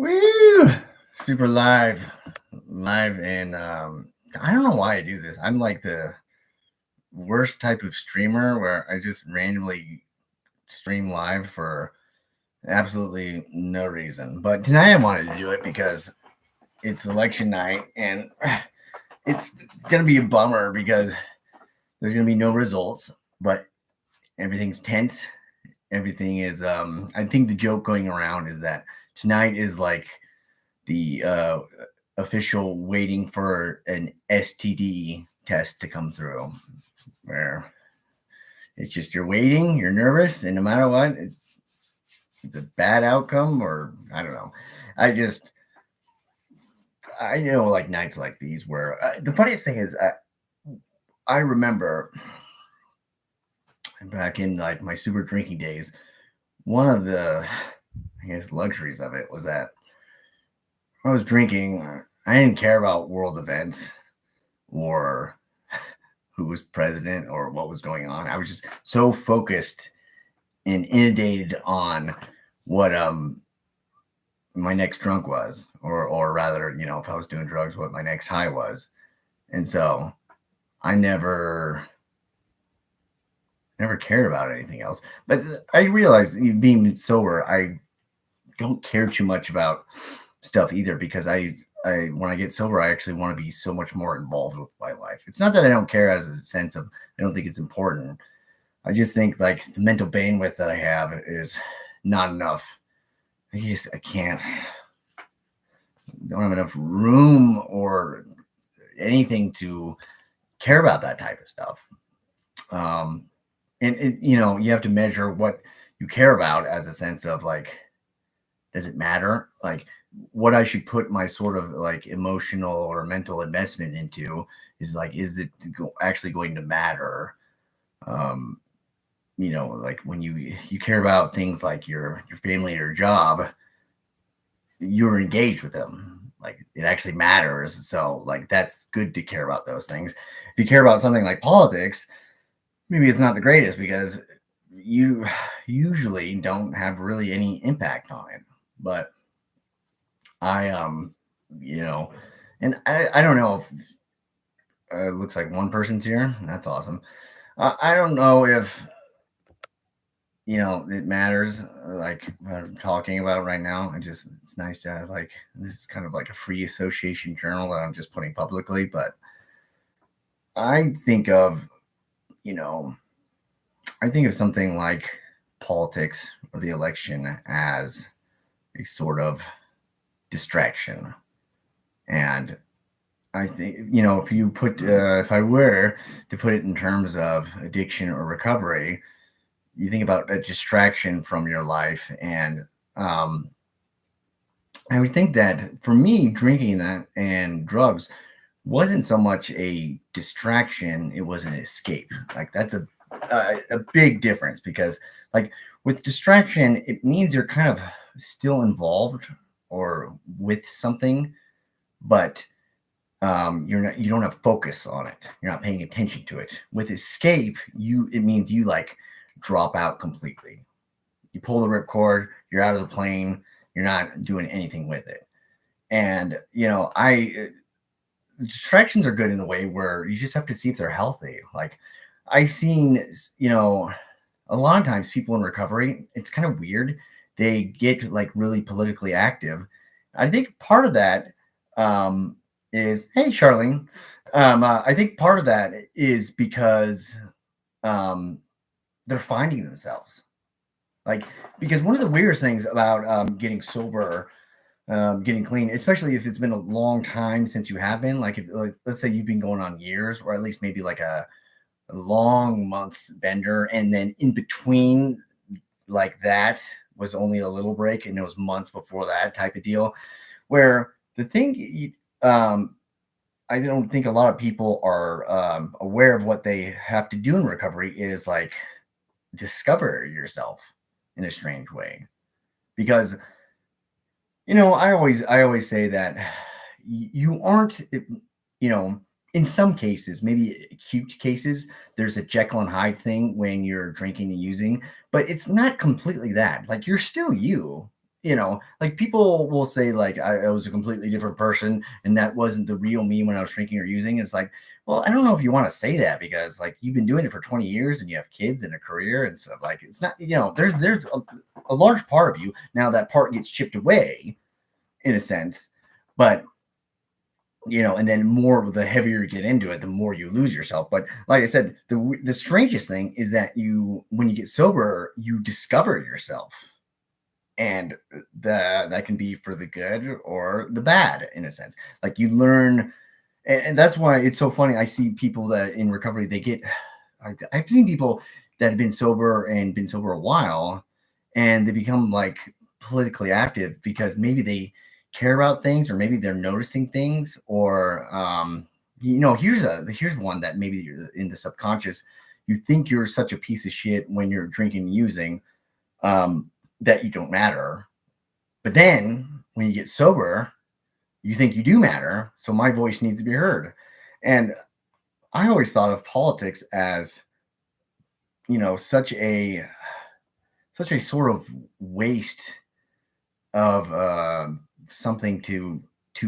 Woo! Super live, and I don't know why I do this. I'm like the worst type of streamer where I just randomly stream live for absolutely no reason. But tonight I wanted to do it because it's election night, and it's gonna be a bummer because there's gonna be no results, but everything's tense. Everything is. I think the joke going around is that tonight is like the official waiting for an STD test to come through, where it's just you're waiting, you're nervous, and no matter what, it's a bad outcome, or I don't know. I just, I know like nights like these where the funniest thing is, I remember back in like my super drinking days, one of the, I guess, luxuries of it was that I was drinking. I didn't care about world events or who was president or what was going on. I was just so focused and inundated on what my next drunk was, or rather, if I was doing drugs, what my next high was. And so I never cared about anything else. But I realized being sober, I don't care too much about stuff either because I when I get sober, I actually want to be so much more involved with my life. It's not that I don't care as a sense of I don't think it's important. I just think like the mental bandwidth that I have is not enough. I can't don't have enough room or anything to care about that type of stuff. Um, and you have to measure what you care about as a sense of like, does it matter? Like what I should put my sort of like emotional or mental investment into is like, is it actually going to matter? Um, like when you care about things like your family or your job, you're engaged with them. Like it actually matters. So like that's good to care about those things. If you care about something like politics, maybe it's not the greatest because you usually don't have really any impact on it. But I you know, and I don't know if it looks like one person's here. That's awesome. I don't know if it matters like what I'm talking about right now. It's nice to have like this is kind of like a free association journal that I'm just putting publicly, but I think of you know I think of something like politics or the election as a sort of distraction. And I think, if I were to put it in terms of addiction or recovery, you think about a distraction from your life. And I would think that for me, drinking that and drugs wasn't so much a distraction, it was an escape. Like that's a big difference because like with distraction, it means you're kind of still involved or with something, but you don't have focus on it. You're not paying attention to it. With escape, it means you like drop out completely. You pull the ripcord, you're out of the plane, you're not doing anything with it. And I distractions are good in a way where you just have to see if they're healthy. Like I've seen, a lot of times people in recovery, it's kind of weird. They get like really politically active. I think part of that is, hey, Charlene. I think part of that is because um, they're finding themselves. Like, because one of the weirdest things about getting sober, getting clean, especially if it's been a long time since you have been, like, let's say you've been going on years, or at least maybe like a long months bender, and then in between, like that was only a little break, and it was months before that type of deal, where the thing I don't think a lot of people are aware of what they have to do in recovery is like discover yourself in a strange way. Because I always say that you aren't you know in some cases, maybe acute cases, there's a Jekyll and Hyde thing when you're drinking and using, but it's not completely that. Like you're still you, like people will say like I was a completely different person and that wasn't the real me when I was drinking or using. It's like, well, I don't know if you want to say that because like you've been doing it for 20 years and you have kids and a career and stuff. Like it's not, there's a large part of you now. That part gets chipped away in a sense, but and then the heavier you get into it, the more you lose yourself. But like I said, the strangest thing is that when you get sober, you discover yourself, and that can be for the good or the bad in a sense. Like you learn, and that's why it's so funny. I see people that in recovery I've seen people that have been sober and been sober a while, and they become like politically active because maybe they care about things or maybe they're noticing things or here's one that maybe you're in the subconscious. You think you're such a piece of shit when you're drinking and using, that you don't matter, but then when you get sober you think you do matter, so my voice needs to be heard. And I always thought of politics as such a sort of waste of something to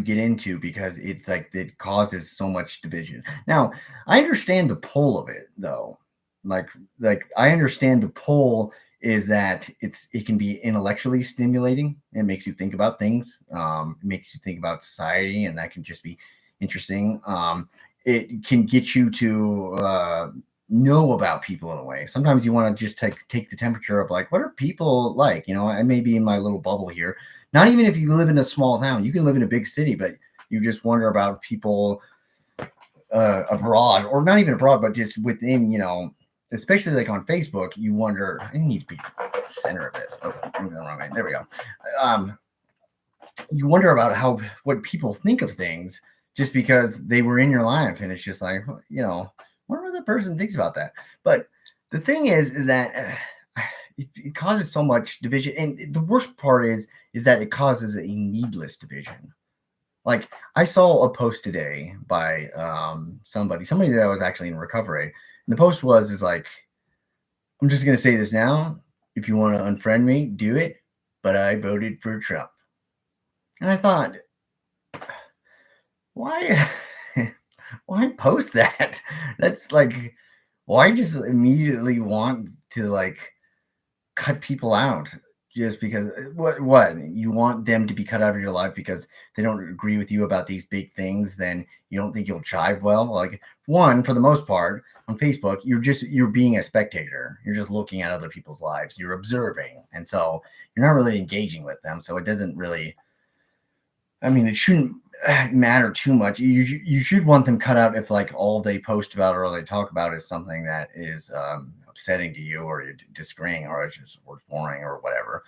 get into because it's like it causes so much division. Now, I understand the pull of it though. Like I understand the pull is that it can be intellectually stimulating. It makes you think about things. It makes you think about society, and that can just be interesting. It can get you to know about people in a way. Sometimes you want to just take the temperature of like, what are people like? I may be in my little bubble here. Not even if you live in a small town, you can live in a big city, but you just wonder about people abroad, or not even abroad, but just within, especially like on Facebook, you wonder, I need to be center of this. Oh, I'm in the wrong way. There we go. You wonder about what people think of things just because they were in your life. And it's just like, wonder what the person thinks about that. But the thing is that it causes so much division. And the worst part is that it causes a needless division. Like I saw a post today by somebody that was actually in recovery. And the post is like, I'm just going to say this now. If you want to unfriend me, do it. But I voted for Trump. And I thought, why post that? That's like, why just immediately want to like cut people out just because what you want them to be cut out of your life because they don't agree with you about these big things? Then you don't think you'll jive well? Like, one, for the most part on Facebook, you're being a spectator. You're just looking at other people's lives. You're observing. And so you're not really engaging with them. So it doesn't really, it shouldn't matter too much. You should want them cut out if like all they post about or all they talk about is something that is upsetting to you, or you're disagreeing, or it's just boring or whatever.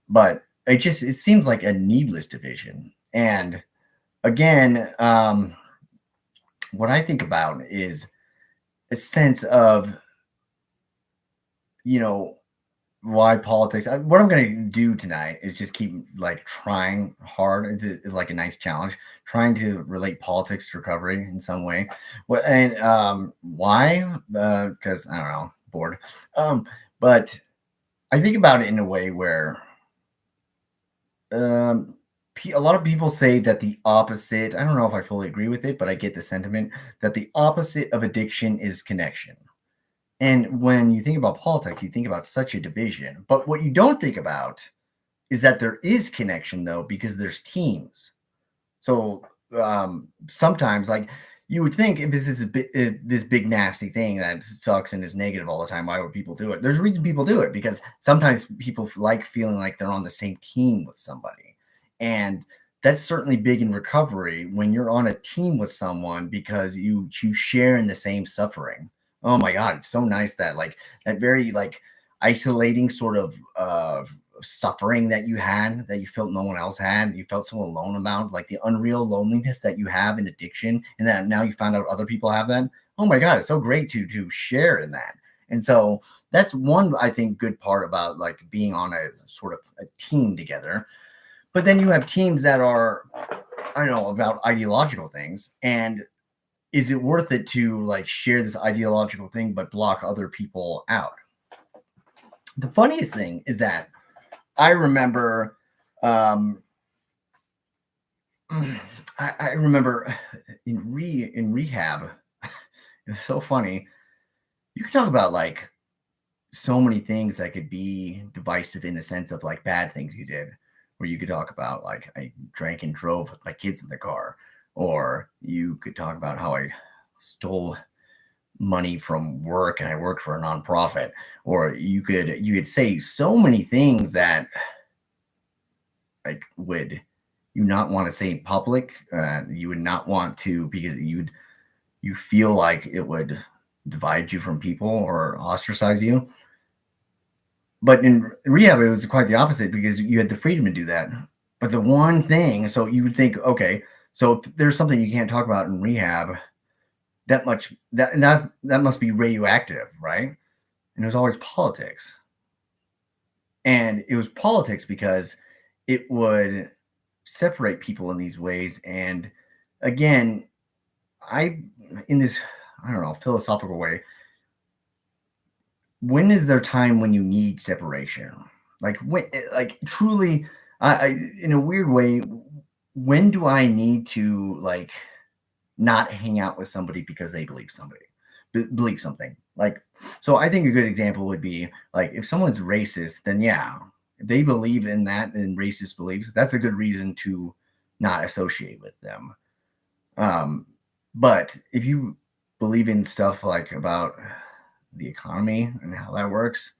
But it seems like a needless division. And again, what I think about is a sense of, why politics. What I'm going to do tonight is just keep like trying hard. It's like a nice challenge, trying to relate politics to recovery in some way. And why? Because I don't know, bored. But I think about it in a way where a lot of people say that the opposite, I don't know if I fully agree with it, but I get the sentiment that the opposite of addiction is connection. And when you think about politics, you think about such a division. But what you don't think about is that there is connection, though, because there's teams. So sometimes, like, you would think if this is this big nasty thing that sucks and is negative all the time, why would people do it? There's a reason people do it, because sometimes people like feeling like they're on the same team with somebody. And that's certainly big in recovery when you're on a team with someone because you share in the same suffering. Oh my God, it's so nice that like that very like isolating sort of suffering that you had, that you felt no one else had, you felt so alone about, like the unreal loneliness that you have in addiction, and that now you found out other people have that. Oh my God, it's so great to share in that. And so that's one, I think, good part about like being on a sort of a team together. But then you have teams that are, I don't know, about ideological things. And is it worth it to like share this ideological thing but block other people out? The funniest thing is that I remember, um, I remember in rehab. It was so funny. You could talk about like so many things that could be divisive in the sense of like bad things you did, where you could talk about like I drank and drove with my kids in the car, or you could talk about how I stole money from work and I worked for a nonprofit, or you could say so many things that like would you not want to say in public. You would not want to because you feel like it would divide you from people or ostracize you. But in rehab, it was quite the opposite because you had the freedom to do that. But the one thing, so you would think, okay, so if there's something you can't talk about in rehab, that must be radioactive, right? And it was always politics. And it was politics because it would separate people in these ways. And again, I in this, I don't know, philosophical way, when is there time when you need separation? Like when, like truly, I in a weird way, when do I need to like not hang out with somebody because they believe something? Like, so I think a good example would be like if someone's racist, then yeah, if they believe in that and racist beliefs, that's a good reason to not associate with them. Um, but if you believe in stuff like about the economy and how that works,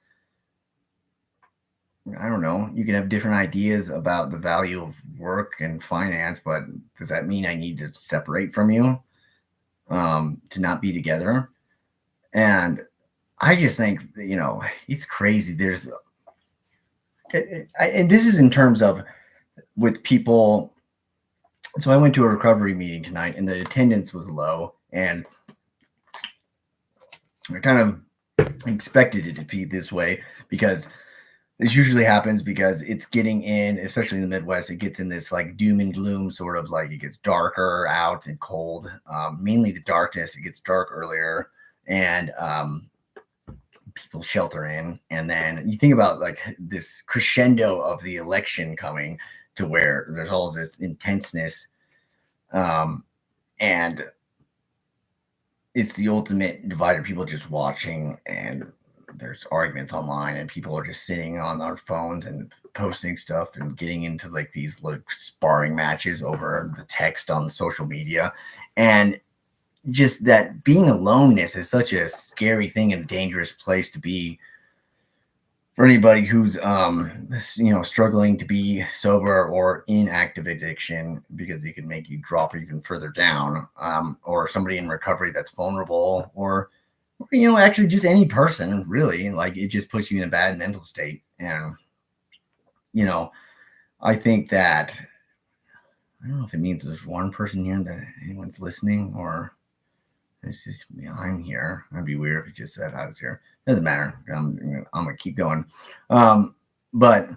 I don't know. You can have different ideas about the value of work and finance, but does that mean I need to separate from you to not be together? And I just think, it's crazy. And this is in terms of with people. So I went to a recovery meeting tonight and the attendance was low. And I kind of expected it to be this way because this usually happens because it's getting in, especially in the Midwest, it gets in this like doom and gloom sort of like it gets darker out and cold. Mainly the darkness, it gets dark earlier and people shelter in. And then you think about like this crescendo of the election coming to where there's all this intenseness. And it's the ultimate divider. People just watching and there's arguments online and people are just sitting on their phones and posting stuff and getting into like these like sparring matches over the text on social media. And just that being aloneness is such a scary thing and a dangerous place to be for anybody who's struggling to be sober or in active addiction, because it can make you drop even further down, or somebody in recovery that's vulnerable, or actually just any person really, like it just puts you in a bad mental state. And I think that I don't know if it means there's one person here that anyone's listening, or it's just I'm here. That'd be weird if it just said I was here. Doesn't matter. I'm gonna keep going. But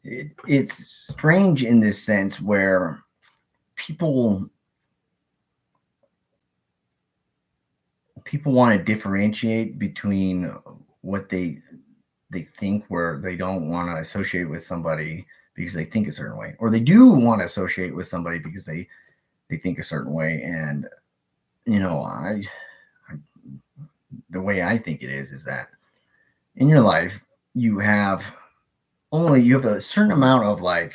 it's strange in this sense where people want to differentiate between what they think, where they don't want to associate with somebody because they think a certain way, or they do want to associate with somebody because they think a certain way. And the way I think it is that in your life you have a certain amount of like,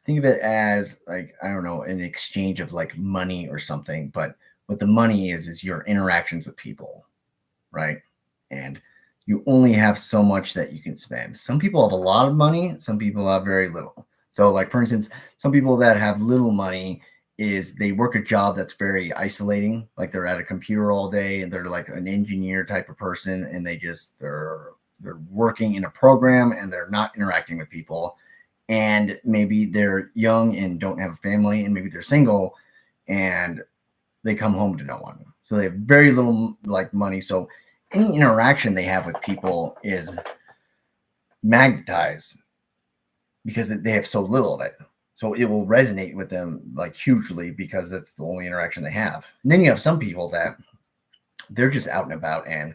think of it as like, I don't know, an exchange of like money or something. But what the money is your interactions with people, right? And you only have so much that you can spend. Some people have a lot of money, some people have very little. So like, for instance, some people that have little money is they work a job that's very isolating. Like they're at a computer all day and they're like an engineer type of person. And they're working in a program and they're not interacting with people. And maybe they're young and don't have a family, and maybe they're single and they come home to no one. So they have very little like money. So any interaction they have with people is magnetized because they have so little of it. So it will resonate with them like hugely because that's the only interaction they have. And then you have some people that they're just out and about and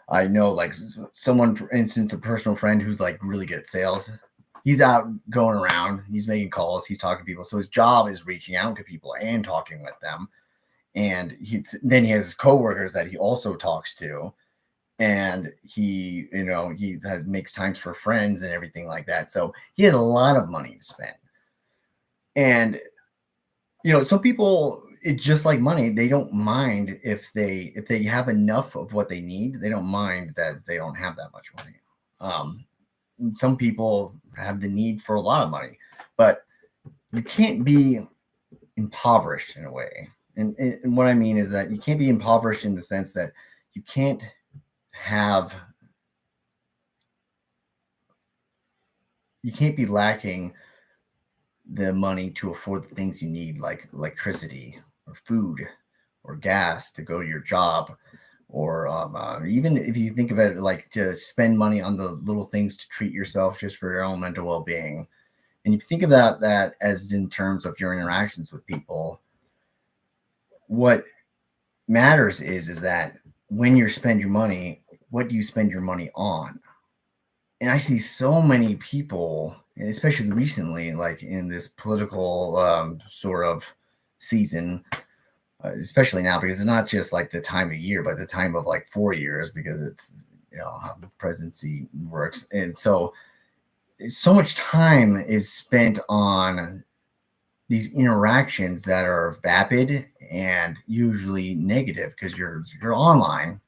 I know like someone, for instance, a personal friend who's like really good at sales. He's out going around, he's making calls, he's talking to people. So his job is reaching out to people and talking with them. And then he has his coworkers that he also talks to. And he, he makes times for friends and everything like that. So he has a lot of money to spend. And some people, it's just like money. They don't mind if they have enough of what they need. They don't mind that they don't have that much money. Some people have the need for a lot of money, but you can't be impoverished in a way. And what I mean is that you can't be impoverished in the sense that you can't be lacking the money to afford the things you need, like electricity or food or gas to go to your job, or even if you think of it like to spend money on the little things to treat yourself just for your own mental well-being. And if you think about that as in terms of your interactions with people, what matters is that when you spend your money, what do you spend your money on? And I see so many people, especially recently, like in this political sort of season, especially now, because it's not just like the time of year, but the time of like 4 years, because it's how the presidency works. And so much time is spent on these interactions that are vapid and usually negative because you're online,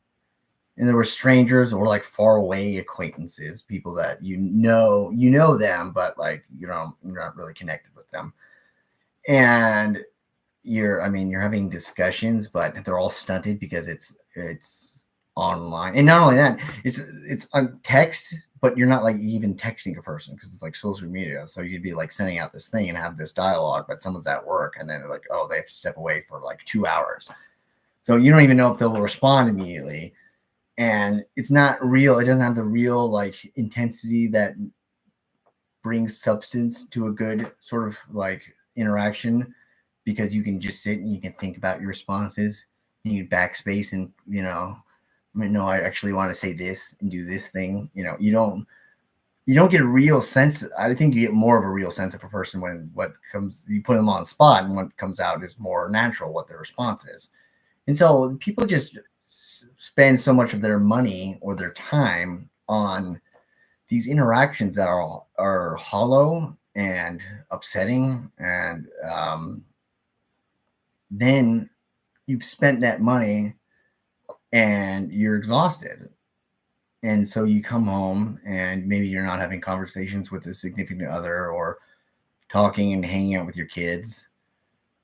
and there were strangers or like far away acquaintances, people that you know them, but like you're not really connected with them. And you're having discussions, but they're all stunted because it's online. And not only that, it's on text, but you're not like even texting a person because it's like social media. So you'd be like sending out this thing and have this dialogue, but someone's at work and then they're like, oh, they have to step away for like 2 hours. So you don't even know if they'll respond immediately. And it's not real. It doesn't have the real like intensity that brings substance to a good sort of like interaction, because you can just sit and you can think about your responses and you backspace and no, I actually want to say this and do this thing. You don't get a real sense. I think you get more of a real sense of a person when you put them on the spot, and what comes out is more natural, what their response is. And so people just spend so much of their money or their time on these interactions that are hollow and upsetting. And then you've spent that money and you're exhausted. And so you come home and maybe you're not having conversations with a significant other, or talking and hanging out with your kids,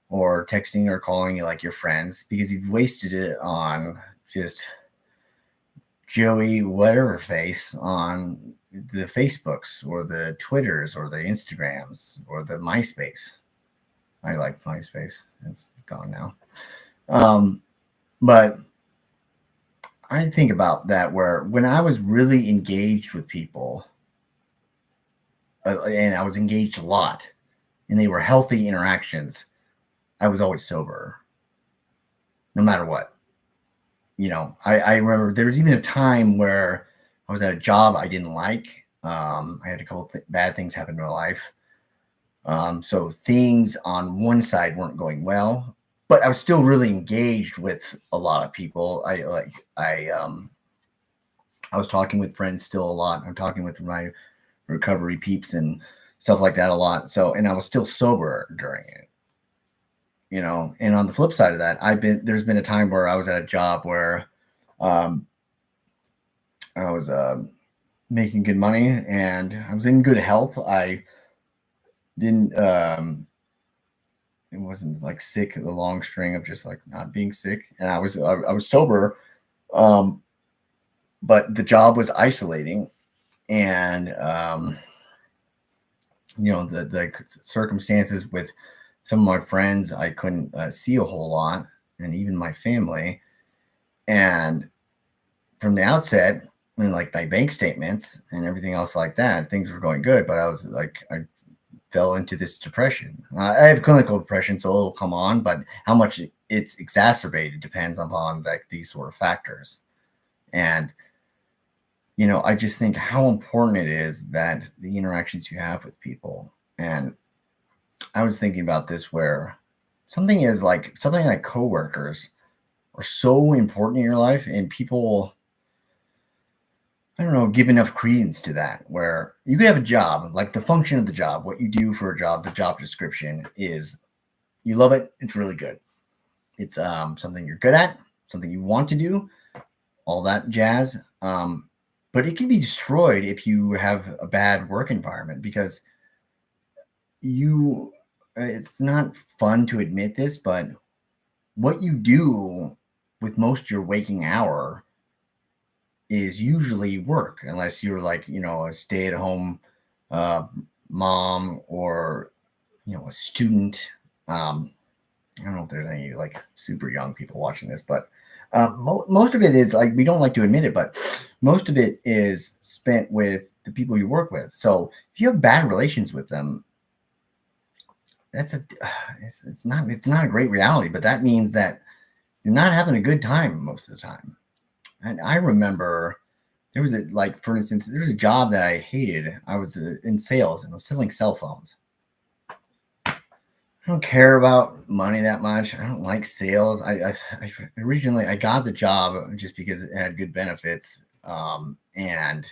or texting or calling you like your friends, because you've wasted it on just Joey whatever face on the Facebooks or the Twitters or the Instagrams or the MySpace. I like MySpace. It's gone now. But I think about that, where when I was really engaged with people, and I was engaged a lot, and they were healthy interactions, I was always sober, no matter what. I remember there was even a time where I was at a job I didn't like. I had a couple bad things happen in my life. So things on one side weren't going well, but I was still really engaged with a lot of people. I was talking with friends still a lot. I'm talking with my recovery peeps and stuff like that a lot. So, and I was still sober during it. And on the flip side of that, there's been a time where I was at a job where I was making good money and I was in good health. I didn't it wasn't like sick, the long string of just like not being sick, and I was sober, but the job was isolating, and the circumstances with some of my friends, I couldn't see a whole lot, and even my family. And from the outset, like my bank statements and everything else like that, things were going good, but I fell into this depression. I have clinical depression, so it'll come on, but how much it's exacerbated depends upon like these sort of factors. And I just think how important it is that the interactions you have with people. And I was thinking about this where something like coworkers are so important in your life, and people, I don't know, give enough credence to that. Where you could have a job, like the function of the job, what you do for a job, the job description is you love it, it's really good. It's something you're good at, something you want to do, all that jazz. But it can be destroyed if you have a bad work environment because you, it's not fun to admit this, but what you do with most of your waking hour is usually work, unless you're like, a stay at home uh, mom or, a student. Um, I don't know if there's any like super young people watching this, but most of it is like we don't like to admit it, but most of it is spent with the people you work with. So if you have bad relations with them, that's a it's not a great reality, but that means that you're not having a good time most of the time. And I remember there was for instance, there was a job that I hated. I was in sales and I was selling cell phones. I don't care about money that much. I don't like sales. I originally I got the job just because it had good benefits, and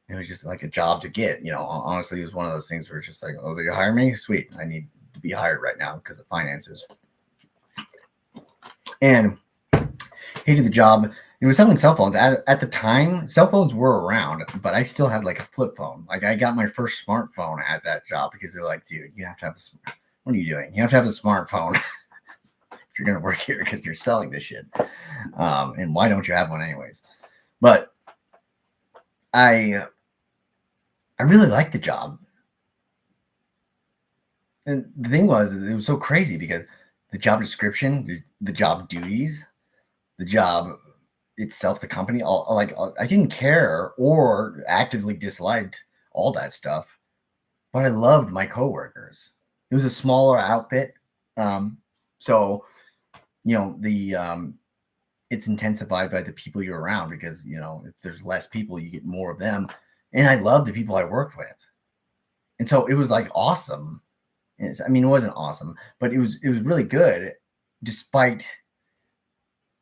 it was just like a job to get. Honestly, it was one of those things where it's just like, oh, they hire me, sweet. I need to be hired right now because of finances, and hated the job. It was selling cell phones. At the time, cell phones were around, but I still had like a flip phone. Like I got my first smartphone at that job because they're like, dude, you have to have what are you doing? You have to have a smartphone if you're going to work here because you're selling this shit. And why don't you have one anyways? But I really liked the job. And the thing was, it was so crazy because the job description, the job duties, the job itself, the company, I didn't care or actively disliked all that stuff, but I loved my coworkers. It was a smaller outfit, so the it's intensified by the people you're around because if there's less people, you get more of them. And I love the people I worked with, and so it was like awesome. I mean, it wasn't awesome, but it was really good, despite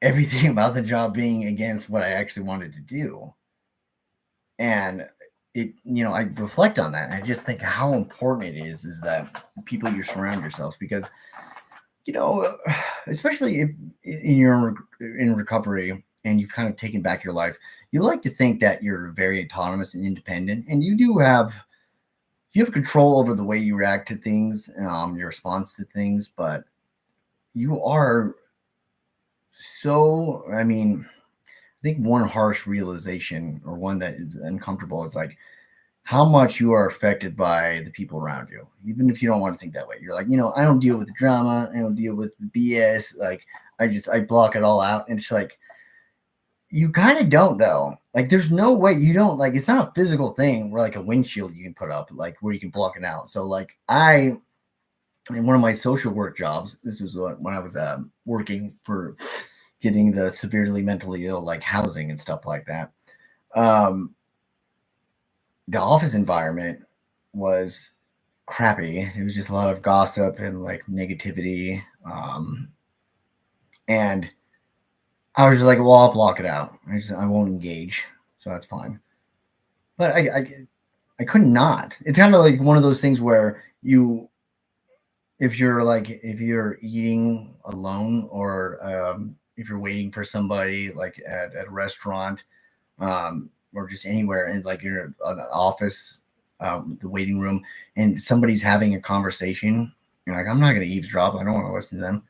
everything about the job being against what I actually wanted to do. And I reflect on that and I just think how important it is that people you surround yourselves because, especially if you're in recovery and you've kind of taken back your life, you like to think that you're very autonomous and independent and you have control over the way you react to things, your response to things, but you are so, I mean, I think one harsh realization or one that is uncomfortable is like how much you are affected by the people around you, even if you don't want to think that way. You're like, I don't deal with drama, I don't deal with BS. Like, I block it all out. And it's like, you kind of don't though. Like, there's no way you don't, like, it's not a physical thing where like a windshield you can put up, like where you can block it out. So, like, in one of my social work jobs, this was when I was working for getting the severely mentally ill, like housing and stuff like that. Um, the office environment was crappy. It was just a lot of gossip and like negativity. And I was just like, well, I'll block it out. I won't engage. So that's fine. But I could not. It's kind of like one of those things where if you're eating alone or if you're waiting for somebody like at a restaurant, or just anywhere in like you're an office, the waiting room, and somebody's having a conversation, you're like, I'm not going to eavesdrop. I don't want to listen to them.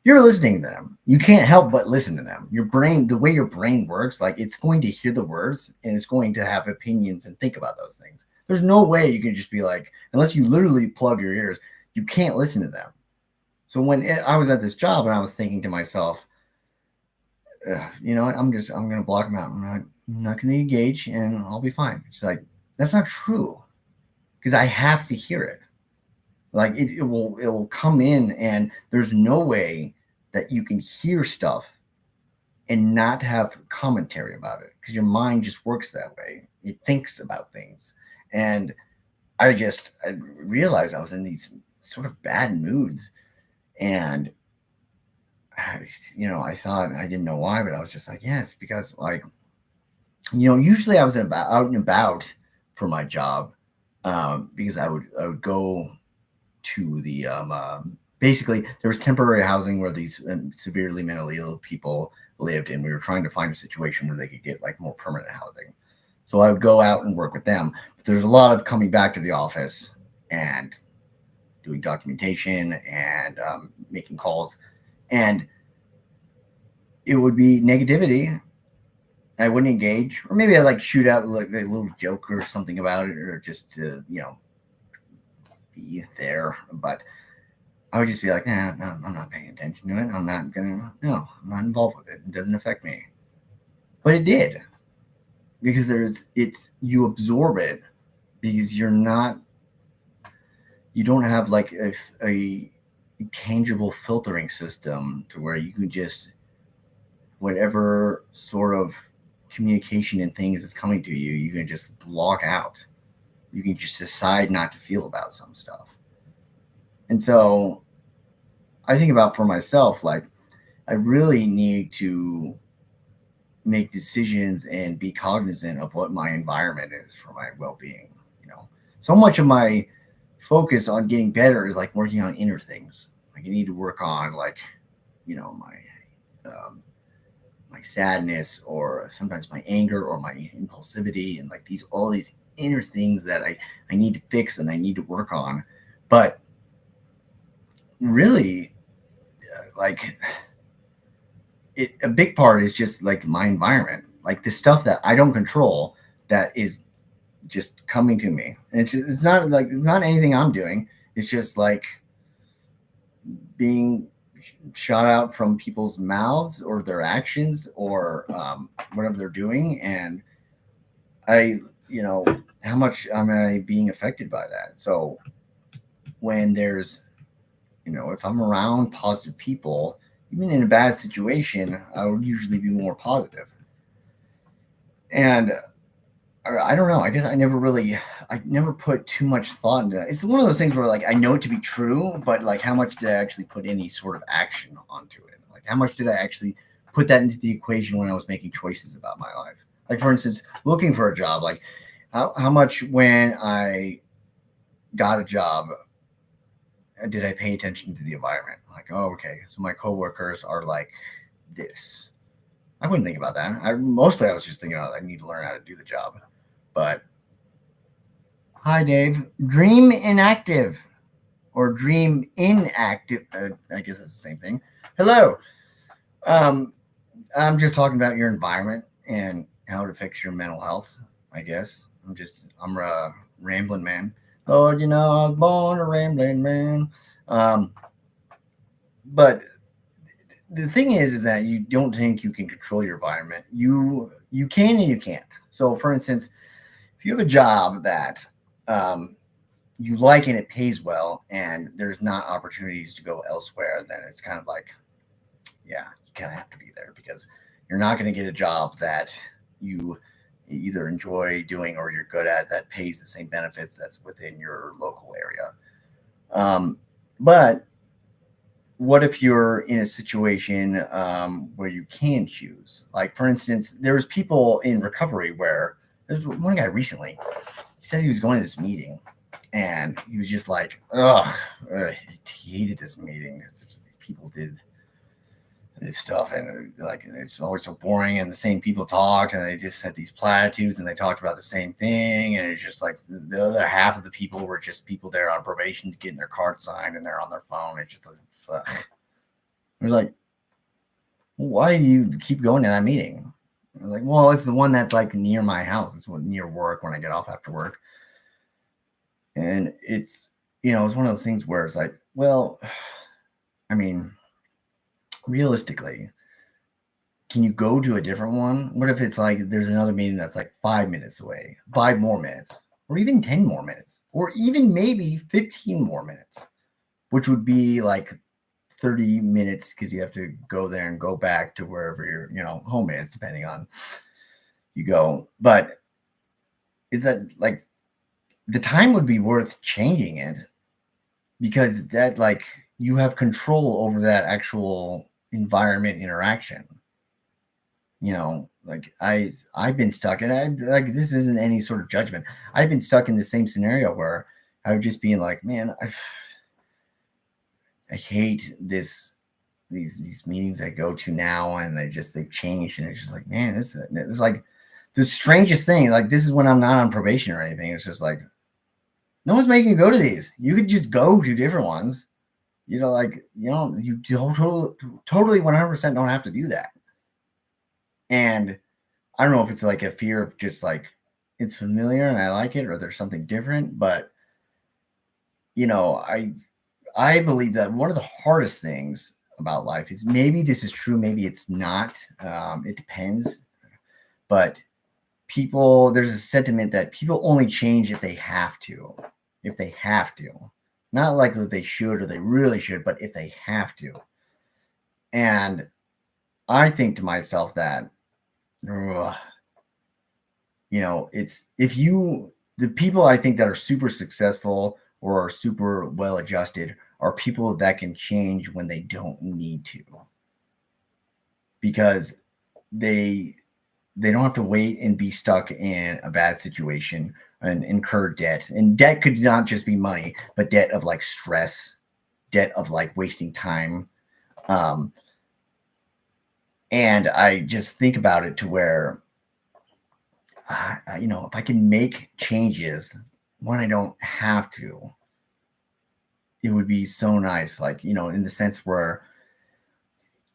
You're listening to them. You can't help but listen to them. Your brain, the way your brain works, like it's going to hear the words and it's going to have opinions and think about those things. There's no way you can just be like, unless you literally plug your ears, you can't listen to them. So when I was at this job and I was thinking to myself, you know what, I'm going to block them out. I'm not going to engage and I'll be fine. It's like, that's not true because I have to hear it. Like it will come in and there's no way that you can hear stuff and not have commentary about it. because your mind just works that way. It thinks about things. And I realized I was in these sort of bad moods. And, I thought I didn't know why, but I was just like, yeah, it's because, like, usually I was out and about for my job, because I would go to the basically there was temporary housing where these severely mentally ill people lived, and we were trying to find a situation where they could get like more permanent housing. So I would go out and work with them. But there's a lot of coming back to the office and doing documentation and making calls, and it would be negativity. I wouldn't engage, or maybe I like shoot out like a little joke or something about it, or just to be there. But I would just be like, nah, no, I'm not paying attention to it. No, I'm not involved with it. It doesn't affect me. But it did, because you absorb it, because you don't have like a tangible filtering system to where you can just, whatever sort of communication and things that's coming to you, you can just block out. You can just decide not to feel about some stuff. And so I think about for myself, like, I really need to make decisions and be cognizant of what my environment is for my well-being. You know, so much of my focus on getting better is like working on inner things. Like, I need to work on, like, my sadness, or sometimes my anger, or my impulsivity, and like these all these inner things that I need to fix and I need to work on. But really, like, a big part is just like my environment, like the stuff that I don't control, that is just coming to me. And it's not like, it's not anything I'm doing. It's just like being shot out from people's mouths or their actions, or whatever they're doing. And I, how much am I being affected by that? So when there's, if I'm around positive people, even in a bad situation, I would usually be more positive. And I don't know. I guess I never put too much thought into that. It's one of those things where, like, I know it to be true, but like, how much did I actually put any sort of action onto it? Like, how much did I actually put that into the equation when I was making choices about my life? Like, for instance, looking for a job, like, how much, when I got a job, did I pay attention to the environment? Like, oh, okay, so my coworkers are like this. I wouldn't think about that. I was just thinking, I need to learn how to do the job. But hi, Dave. Dream inactive, or dream inactive. I guess that's the same thing. Hello. Um, I'm just talking about your environment and how it affects your mental health. I guess I'm a rambling man. Oh, I was born a rambling man. Um, but the thing is that you don't think you can control your environment. You can and you can't. So, for instance, if you have a job that um, you like and it pays well, and there's not opportunities to go elsewhere, then it's kind of like, yeah, you kind of have to be there, because you're not going to get a job that you either enjoy doing or you're good at, that pays the same benefits that's within your local area. But what if you're in a situation where you can choose? Like, for instance, there's people in recovery where there's one guy recently. He said he was going to this meeting, and he was just like, "Ugh, he hated this meeting. It's just, people did this stuff, and like, it's always so boring, and the same people talk, and they just said these platitudes, and they talked about the same thing, and it's just like the other half of the people were just people there on probation getting their card signed, and they're on their phone. It's just like, it was like, why do you keep going to that meeting? I was like, well, it's the one that's like near my house. It's near work when I get off after work. And it's one of those things where it's like, well, I mean, realistically, can you go to a different one? What if it's like there's another meeting that's like 5 minutes away, 5 more minutes, or even 10 more minutes, or even maybe 15 more minutes, which would be like 30 minutes, because you have to go there and go back to wherever your home is, depending on you go, but is that like the time would be worth changing it, because that like you have control over that actual environment interaction. Like I've been stuck, and I like this isn't any sort of judgment. I've been stuck in the same scenario where I would just be like, man, I hate these meetings I go to now, and they've changed, and it's just like, man, it's like the strangest thing. Like, this is when I'm not on probation or anything. It's just like, no one's making you go to these. You could just go to different ones. You totally 100% don't have to do that. And I don't know if it's like a fear of just like it's familiar and I like it, or there's something different. But I believe that one of the hardest things about life is, maybe this is true, maybe it's not. It depends. But there's a sentiment that people only change if they have to. If they have to. Not like that they should or they really should, but if they have to. And I think to myself that, it's the people I think that are super successful or are super well adjusted are people that can change when they don't need to, because they don't have to wait and be stuck in a bad situation and incur debt. And debt could not just be money, but debt of like stress, debt of like wasting time. And I just think about it to where, if I can make changes when I don't have to, it would be so nice. Like, in the sense where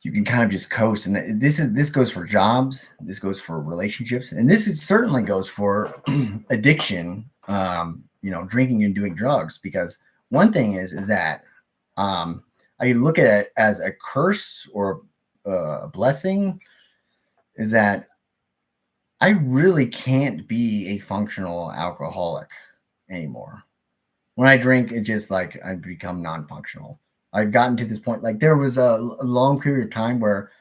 you can kind of just coast. And this goes for jobs, this goes for relationships, and certainly goes for addiction, drinking and doing drugs. Because one thing is that I look at it as a curse or a blessing, is that I really can't be a functional alcoholic anymore. When I drink, it just like I become non-functional. I've gotten to this point. Like, there was a long period of time where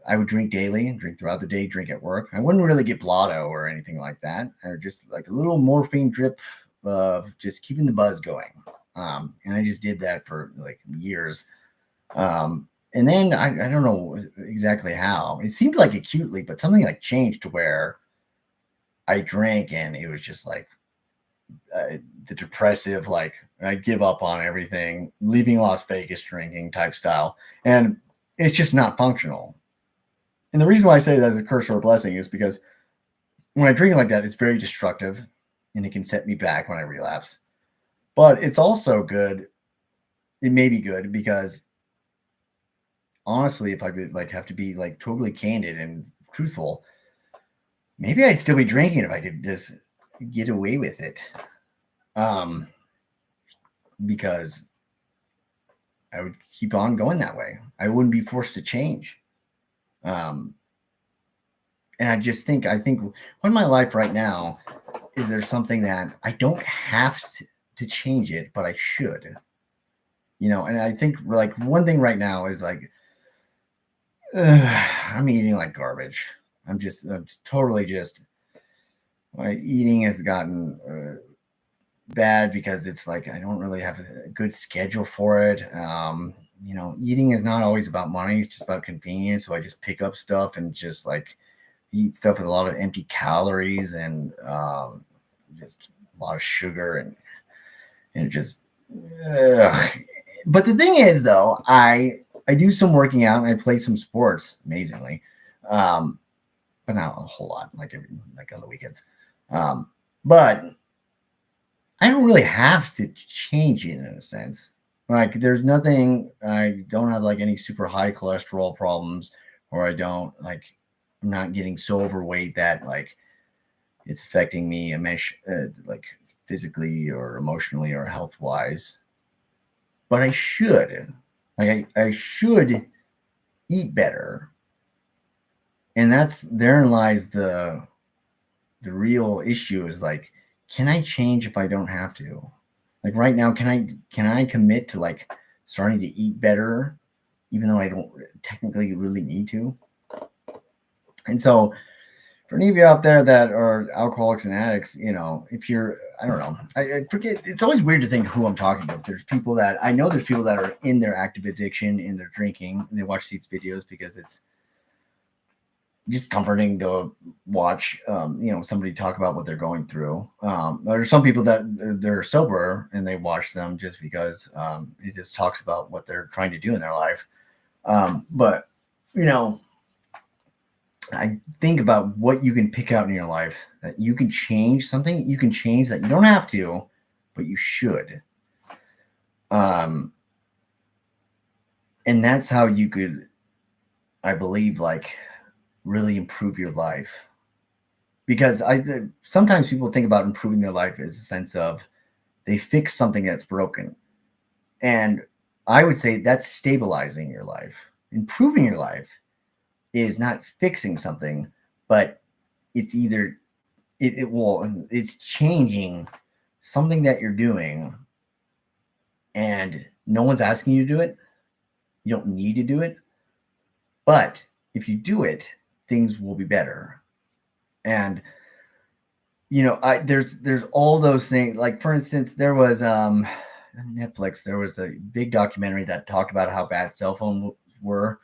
I would drink daily, drink throughout the day, drink at work. I wouldn't really get blotto or anything like that, or just like a little morphine drip of just keeping the buzz going. And I just did that for like years. And then I don't know exactly how. It seemed like acutely, but something like changed to where I drank and it was just like the depressive, like I give up on everything, leaving Las Vegas drinking type style. And it's just not functional. And the reason why I say that is a curse or a blessing is because when I drink like that, it's very destructive and it can set me back when I relapse. But it's also good. It may be good because, honestly, if I could like have to be like totally candid and truthful, maybe I'd still be drinking if I could just get away with it. Because I would keep on going that way. I wouldn't be forced to change. And I think when my life right now is there's something that I don't have to change it, but I should. And I think like one thing right now is like, I'm eating like garbage. I'm totally just, my eating has gotten bad because it's like I don't really have a good schedule for it. Eating is not always about money. It's just about convenience. So I just pick up stuff and just like eat stuff with a lot of empty calories and just a lot of sugar and just. But the thing is, though, I do some working out and I play some sports amazingly, but not a whole lot, like on the weekends. But I don't really have to change it in a sense. Like, there's nothing. I don't have like any super high cholesterol problems, or I'm not getting so overweight that like it's affecting me like physically or emotionally or health wise. But I should. Like, I should eat better. And therein lies the real issue is like, can I change if I don't have to? Like right now, can I commit to like starting to eat better, even though I don't technically really need to? And so For any of you out there that are alcoholics and addicts, if you're, I don't know, I forget. It's always weird to think who I'm talking to. There's people that I know. There's people that are in their active addiction, in their drinking, and they watch these videos because it's just comforting to watch. Somebody talk about what they're going through. There's some people that they're sober and they watch them just because it just talks about what they're trying to do in their life. But I think about what you can pick out in your life that you can change, something you can change that you don't have to, but you should. And that's how you could, I believe, like really improve your life. Because sometimes people think about improving their life as a sense of they fix something that's broken. And I would say that's stabilizing your life. Improving your life is not fixing something, but it's either it's changing something that you're doing and no one's asking you to do it. You don't need to do it. But if you do it, things will be better. And there's all those things. Like for instance, there was on Netflix, there was a big documentary that talked about how bad cell phones were.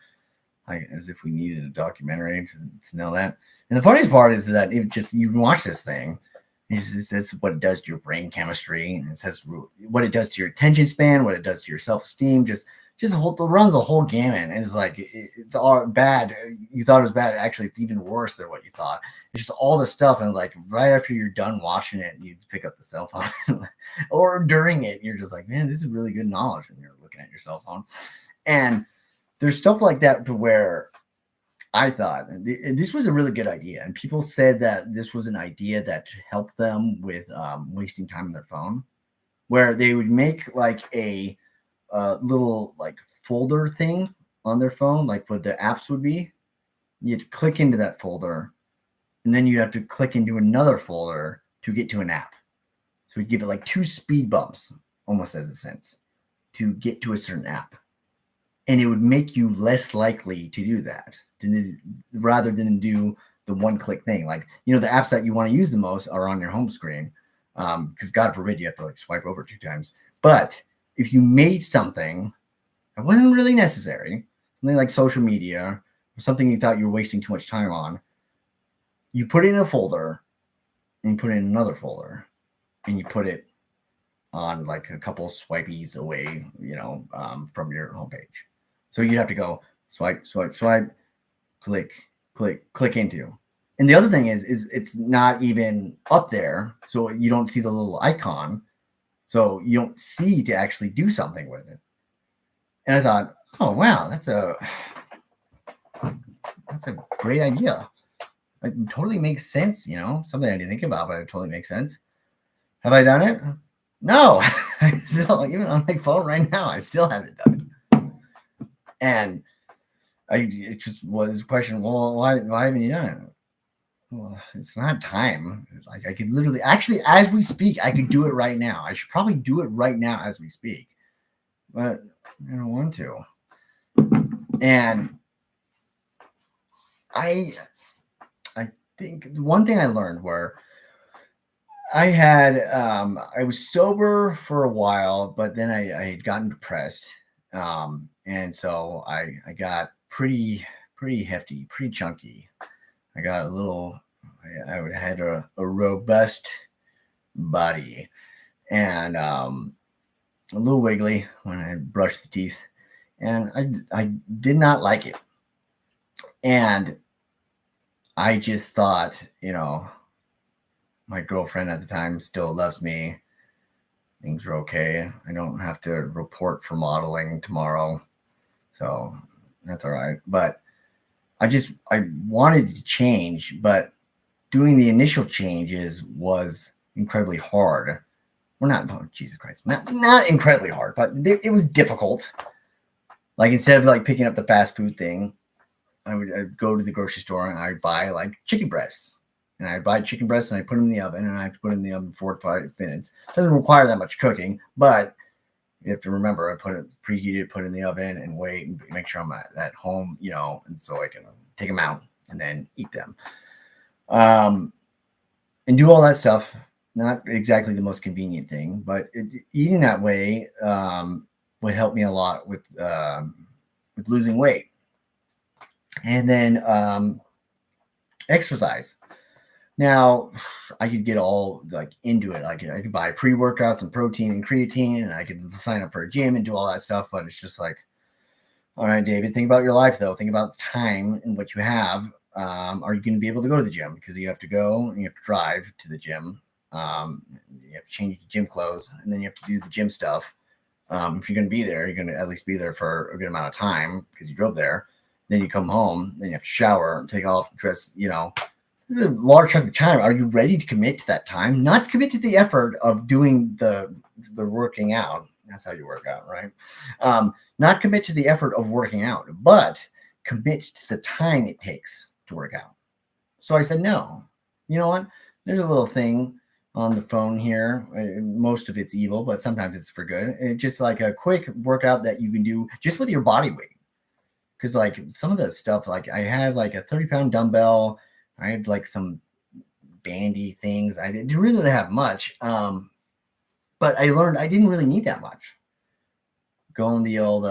As if we needed a documentary to know that. And the funniest part is that you watch this thing, it says what it does to your brain chemistry, and it says what it does to your attention span, what it does to your self-esteem, just runs a whole gamut. And it's like it's all bad. You thought it was bad. Actually, it's even worse than what you thought. It's just all the stuff, and like right after you're done watching it, you pick up the cell phone, or during it, you're just like, man, this is really good knowledge when you're looking at your cell phone. And there's stuff like that to where I thought this was a really good idea. And people said that this was an idea that helped them with wasting time on their phone, where they would make like a little like folder thing on their phone, like what the apps would be. You'd click into that folder, and then you'd have to click into another folder to get to an app. So we give it like 2 speed bumps, almost as a sense, to get to a certain app. And it would make you less likely to do that rather than do the one-click thing. Like, the apps that you want to use the most are on your home screen. Because God forbid you have to like swipe over 2 times. But if you made something that wasn't really necessary, something like social media or something you thought you were wasting too much time on, you put it in a folder and you put it in another folder and you put it on like a couple swipies away, from your homepage. So you'd have to go swipe, swipe, swipe, click, click, click into. And the other thing is it's not even up there. So you don't see the little icon. So you don't see to actually do something with it. And I thought, oh, wow, that's a great idea. It totally makes sense, something I didn't think about, but it totally makes sense. Have I done it? No. I still, even on my phone right now, I still haven't done it. And it just was a question, well, why haven't you done it? Well, it's not time. Like I could literally, actually, as we speak, I could do it right now. I should probably do it right now as we speak, but I don't want to. And I think one thing I learned where I was sober for a while, but then I had gotten depressed. And so I got pretty hefty, pretty chunky. I got I had a robust body and a little wiggly when I brushed the teeth. And I did not like it. And I just thought, my girlfriend at the time still loves me. Things are okay. I don't have to report for modeling tomorrow. So that's all right. But I wanted to change, but doing the initial changes was incredibly hard. Well, not, Jesus Christ, not incredibly hard, but it was difficult. Like instead of like picking up the fast food thing, I'd go to the grocery store and I'd buy like chicken breasts. And I'd buy chicken breasts and I put them in the oven, and I have to put them in the oven 4 to 5 minutes. Doesn't require that much cooking, but you have to remember I put it preheated, put it in the oven, and wait and make sure I'm at home, and so I can take them out and then eat them. and do all that stuff. Not exactly the most convenient thing, but eating that way would help me a lot with losing weight. And then exercise. Now, I could get all like into it. I could buy pre-workouts and protein and creatine, and I could sign up for a gym and do all that stuff. But it's just like, all right, David, think about your life though. Think about the time and what you have. Are you going to be able to go to the gym? Because you have to go and you have to drive to the gym. You have to change your gym clothes, and then you have to do the gym stuff. If you're going to be there, you're going to at least be there for a good amount of time because you drove there. Then you come home, then you have to shower, take off, dress, this is a large chunk of time. Are you ready to commit to that time? Not commit to the effort of doing the working out. That's how you work out, right? Not commit to the effort of working out, but commit to the time it takes to work out. So I said, no. You know what? There's a little thing on the phone here. Most of it's evil, but sometimes it's for good. And it's just like a quick workout that you can do just with your body weight. Because like some of the stuff, like I had like a 30-pound dumbbell. I had like some bandy things. I didn't really have much. But I learned I didn't really need that much. Go on the old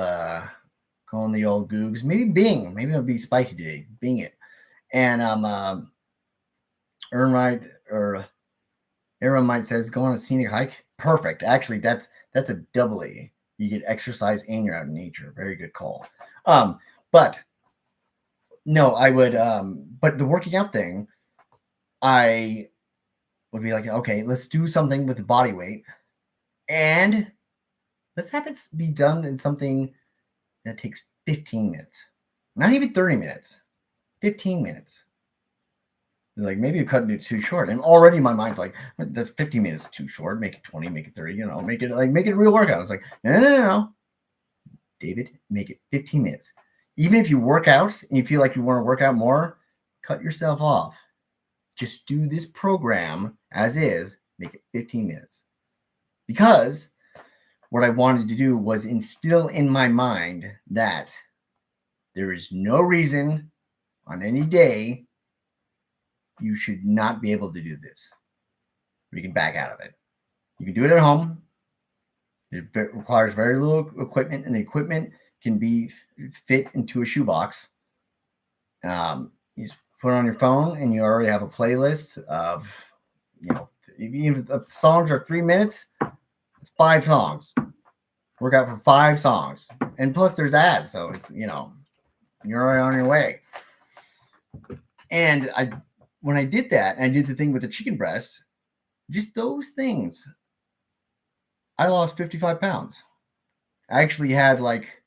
Googs. Maybe Bing. Maybe it'll be spicy today. Bing it. And Aaron Might says, go on a scenic hike. Perfect. Actually, that's a double E. You get exercise and you're out in nature. Very good call. But no, I would but the working out thing, I would be like, okay, let's do something with the body weight. And let's have it be done in something that takes 15 minutes. Not even 30 minutes. 15 minutes. Like maybe you're cutting it too short. And already my mind's like, that's 15 minutes too short. Make it 20, make it 30, make it a real workout. It's like, no. David, make it 15 minutes. Even if you work out and you feel like you want to work out more, cut yourself off. Just do this program as is, make it 15 minutes. Because what I wanted to do was instill in my mind that there is no reason on any day you should not be able to do this. You can back out of it. You can do it at home. It requires very little equipment, and the equipment can be fit into a shoebox. You just put it on your phone, and you already have a playlist of, even if the songs are 3 minutes, it's 5 songs. Work out for 5 songs. And plus there's ads, so it's, you're already on your way. And when I did that, and I did the thing with the chicken breast, just those things, I lost 55 pounds. I actually had like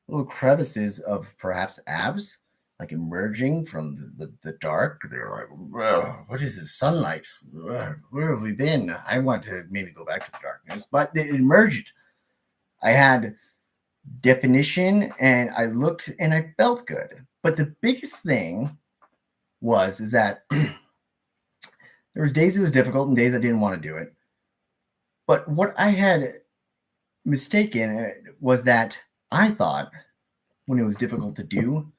little crevices of perhaps abs, like emerging from the dark. They were like, what is this sunlight? Where have we been? I want to maybe go back to the darkness, but it emerged. I had definition, and I looked and I felt good. But the biggest thing is that there was days it was difficult and days I didn't want to do it. But what I had mistaken was that I thought when it was difficult to do,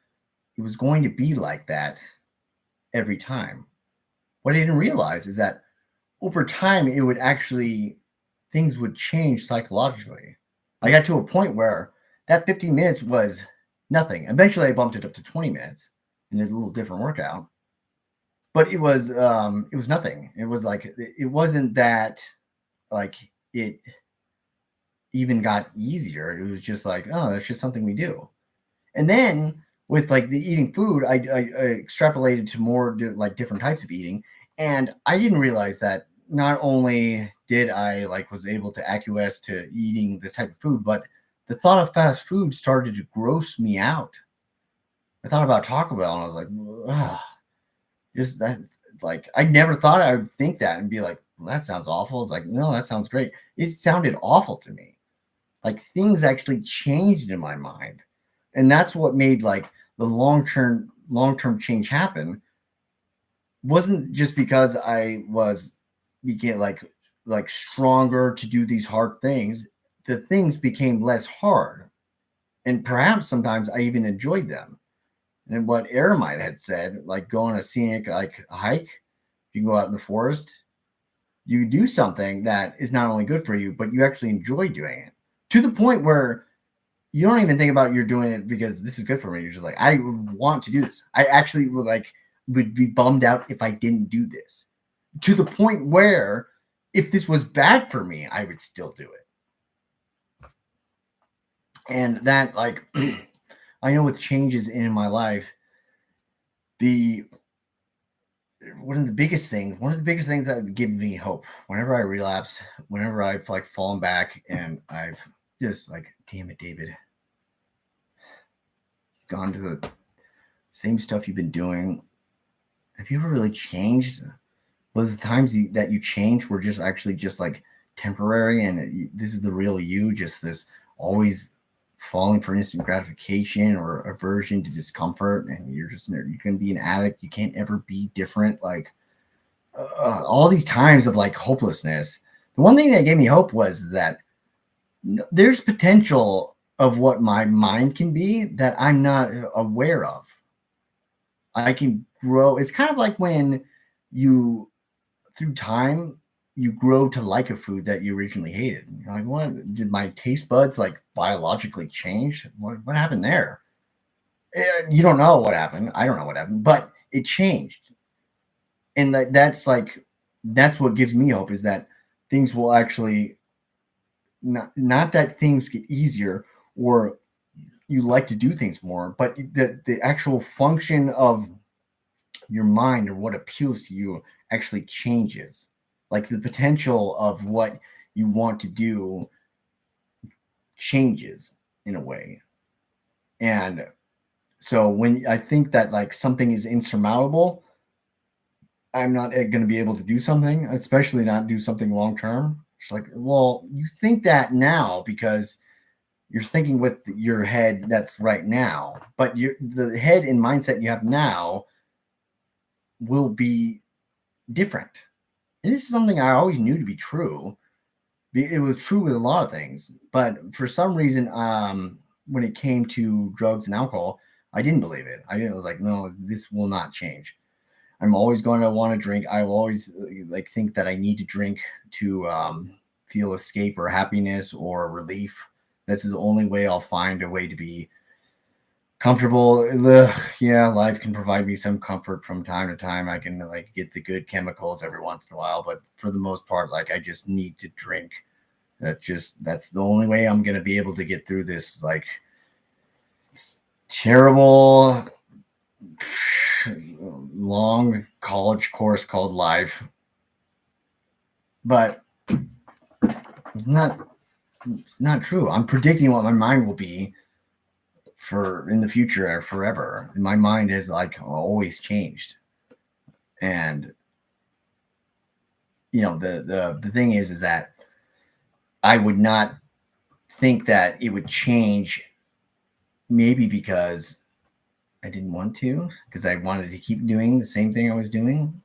it was going to be like that every time. What I didn't realize is that over time, it would actually, things would change psychologically. I got to a point where that 15 minutes was nothing. Eventually, I bumped it up to 20 minutes and a little different workout. But it was nothing. It was like, it wasn't that like it even got easier. It was just like, oh, that's just something we do. And then with like the eating food, I extrapolated to more like different types of eating. And I didn't realize that not only did I was able to acquiesce to eating this type of food, but the thought of fast food started to gross me out. I thought about Taco Bell and I was like, ugh. Is that I never thought I would think that and be like, well, that sounds awful. It's like, no, that sounds great. It sounded awful to me. Like things actually changed in my mind. And that's what made the long-term change happen. Wasn't just because I became stronger to do these hard things. The things became less hard. And perhaps sometimes I even enjoyed them. And what Eremite had said, like go on a scenic like hike, you go out in the forest, you do something that is not only good for you, but you actually enjoy doing it to the point where you don't even think about you're doing it because this is good for me. You're just like, I want to do this. I actually would be bummed out if I didn't do this, to the point where if this was bad for me, I would still do it. And that, like, I know with changes in my life, one of the biggest things that give me hope whenever I relapse, whenever I've like fallen back and I've just like, damn it, David, gone to the same stuff you've been doing. Have you ever really changed? Was the times that you changed were just actually just like temporary, and this is the real you, just this always falling for instant gratification or aversion to discomfort, and you're going to be an addict. You can't ever be different. Like all these times of like hopelessness. The one thing that gave me hope was that there's potential of what my mind can be that I'm not aware of. I can grow. It's kind of like when you, through time, you grow to like a food that you originally hated. You're like, what? Did my taste buds like biologically change? What happened there? You don't know what happened. I don't know what happened, but it changed. And that's what gives me hope, is that things will actually not that things get easier or you like to do things more, but the actual function of your mind or what appeals to you actually changes. Like the potential of what you want to do changes in a way. And so when I think that like something is insurmountable, I'm not going to be able to do something, especially not do something long term. It's like, well, you think that now because you're thinking with your head that's right now, but the head and mindset you have now will be different. And this is something I always knew to be true. It was true with a lot of things, but for some reason, when it came to drugs and alcohol, I didn't believe it. I was like, no, this will not change. I'm always going to want to drink. I always like think that I need to drink to feel escape or happiness or relief. This is the only way I'll find a way to be comfortable. Yeah, life can provide me some comfort from time to time. I can like get the good chemicals every once in a while, but for the most part, like I just need to drink. That's the only way I'm gonna be able to get through this like terrible long college course called life. But it's not true. I'm predicting what my mind will be for in the future forever. And my mind has like always changed. And you know, the thing is that I would not think that it would change, maybe because I didn't want to, because I wanted to keep doing the same thing I was doing,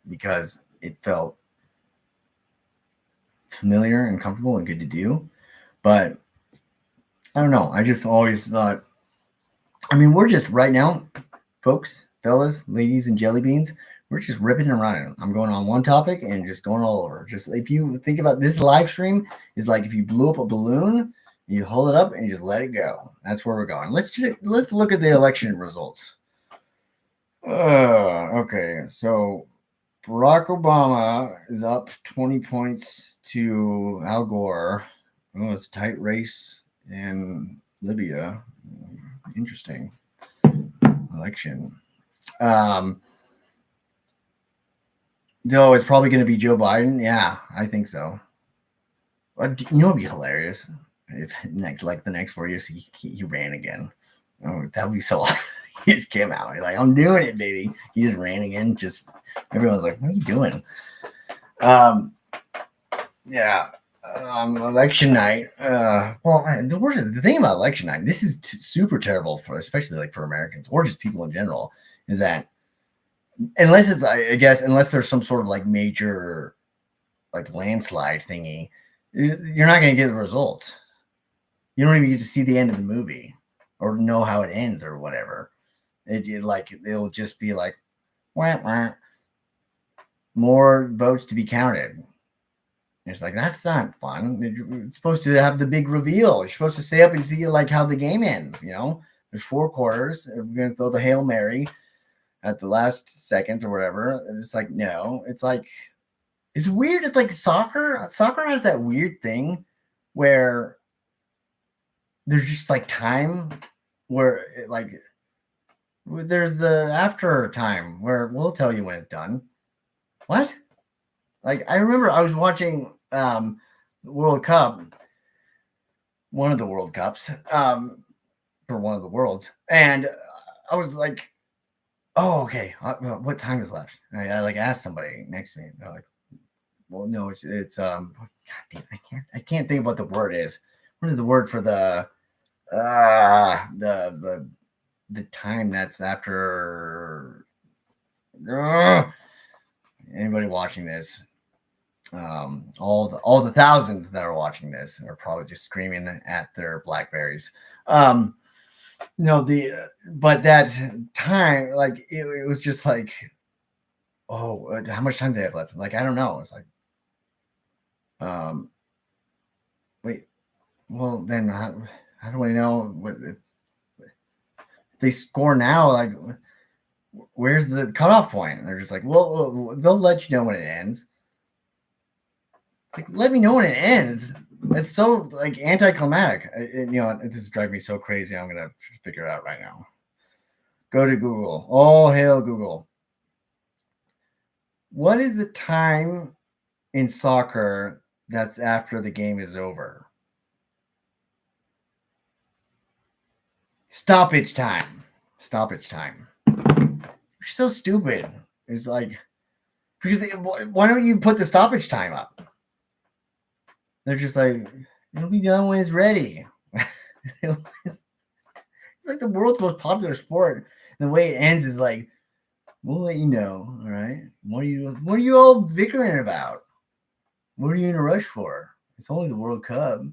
because it felt familiar and comfortable and good to do. But I don't know. I just always thought, I mean, we're just right now, folks, fellas, ladies, and jelly beans, we're just ripping and running. I'm going on one topic and just going all over. Just if you think about this live stream, is like if you blew up a balloon, you hold it up and you just let it go. That's where we're going. Let's look at the election results. Okay, so Barack Obama is up 20 points to Al Gore. Oh, it's a tight race in Libya. Interesting election. No, it's probably going to be Joe Biden. Yeah, I think so. You know, it'd be hilarious if the next 4 years he ran again. Oh, that would be so. He just came out. He's like, "I'm doing it, baby." He just ran again. Just everyone's like, "What are you doing?" Yeah. Election night. The thing about election night, this is super terrible for, especially like for Americans or just people in general, is that unless it's, I guess, unless there's some sort of like major like landslide thingy, you're not going to get the results. You don't even get to see the end of the movie or know how it ends or whatever. Like it'll just be like wah, wah, more votes to be counted. It's like that's not fun. It's supposed to have the big reveal. You're supposed to stay up and see like how the game ends. There's 4 quarters. We're gonna throw the Hail Mary at the last seconds or whatever. And it's like no. It's like it's weird. It's like soccer. Soccer has that weird thing where there's just like time where there's the after time where we'll tell you when it's done. What? Like I remember I was watching World Cup, one of the World Cups, for one of the worlds, and I was like, "Oh, okay. What time is left?" And I like asked somebody next to me. They're like, "Well, no, it's God damn, I can't think of what the word is. What is the word for the time that's after?" Anybody watching this? All the thousands that are watching this are probably just screaming at their Blackberries. But that time, like it was just like, oh, how much time do they have left? Like I don't know. It's like, wait, well then how do I know what if they score now? Like, where's the cutoff point? And they're just like, well, they'll let you know when it ends. Like, let me know when it ends. It's so like anticlimactic. It just drives me so crazy. I'm gonna figure it out right now. Go to Google. All hail Google. What is the time in soccer that's after the game is over? Stoppage time. Stoppage time. You're so stupid. It's like because why don't you put the stoppage time up? They're just like, it'll be done when it's ready. It's like the world's most popular sport. And the way it ends is like, we'll let you know. All right. What are you all bickering about? What are you in a rush for? It's only the World Cup.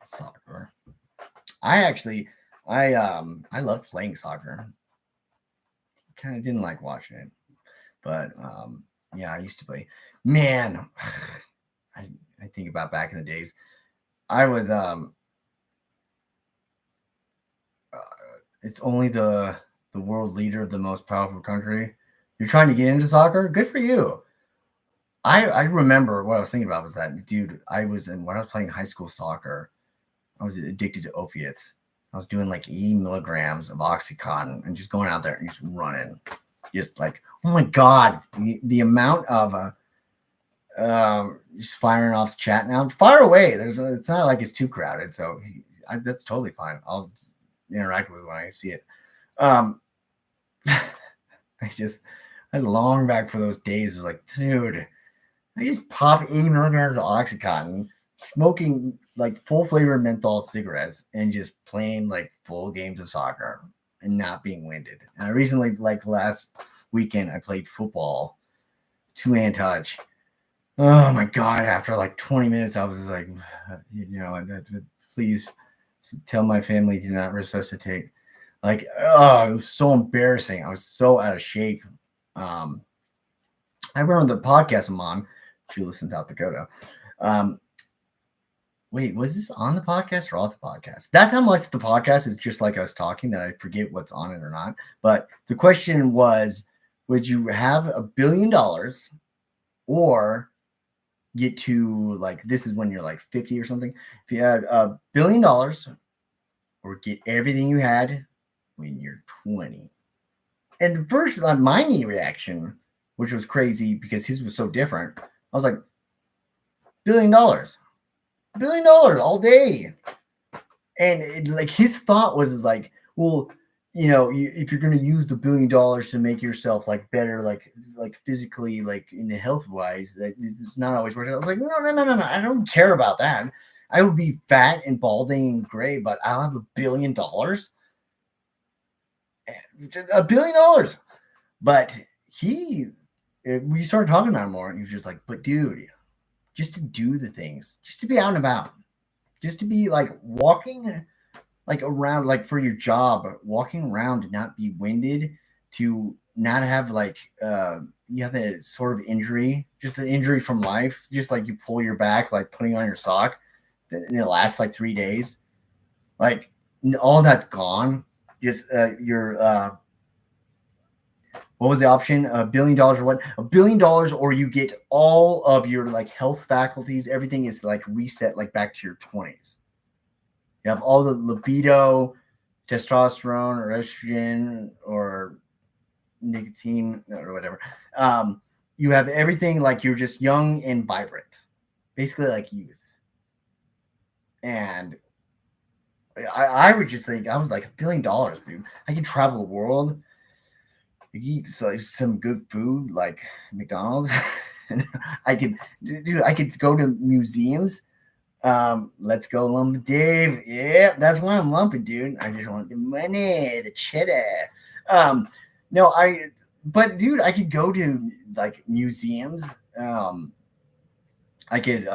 Soccer. I loved playing soccer. Kind of didn't like watching it. But yeah, I used to play. Man, I think about back in the days. I was it's only the world leader of the most powerful country. You're trying to get into soccer? Good for you. I remember what I was thinking about was that, dude, when I was playing high school soccer, I was addicted to opiates. I was doing like 80 milligrams of Oxycontin and just going out there and just running. Just like, oh my God, the amount of just firing off the chat now. Fire away. It's not like it's too crowded, so that's totally fine. I'll interact with it when I see it. I long back for those days. It was like, dude, I just pop 80 milligrams of Oxycontin, smoking like full flavored menthol cigarettes, and just playing like full games of soccer and not being winded. And I recently, like last weekend, I played football, 2-hand touch. Oh my God, after like 20 minutes, I was like, please tell my family to not resuscitate. Like, oh, it was so embarrassing. I was so out of shape. I remember the podcast I'm on. She listens out Dakota. Wait, was this on the podcast or off the podcast? That's how much the podcast is just like us talking that I forget what's on it or not. But the question was, would you have $1 billion or get to like, this is when you're like 50 or something. If you had $1 billion or get everything you had when you're 20. And first, my knee reaction, which was crazy because his was so different, I was like, $1 billion. $1 billion all day. And like his thought was like, well, if you're going to use the $1 billion to make yourself like better, like physically, like in the health wise, that it's not always working. I was like, no. I don't care about that. I would be fat and balding and gray, but I'll have $1 billion. $1 billion. But we started talking about it more, and he was just like, but dude, just to do the things, just to be out and about, just to be like walking. like around, like for your job, walking around to not be winded, to not have like you have a sort of injury, just an injury from life, just like you pull your back, like putting on your sock, and it lasts like 3 days. Like all that's gone. Just your what was the option? $1 billion or what? $1 billion, or you get all of your like health faculties. Everything is like reset, like back to your 20s. You have all the libido, testosterone, or estrogen, or nicotine, or whatever. You have everything like you're just young and vibrant, basically like youth. And I would just think I was like $1 billion, dude. I could travel the world. Eat like some good food like McDonald's. I could, dude. I could go to museums. Let's go lump Dave. Yeah, that's why I'm lumping, dude. I just want the money, the cheddar. Um, no, but dude, I could go to like museums. I could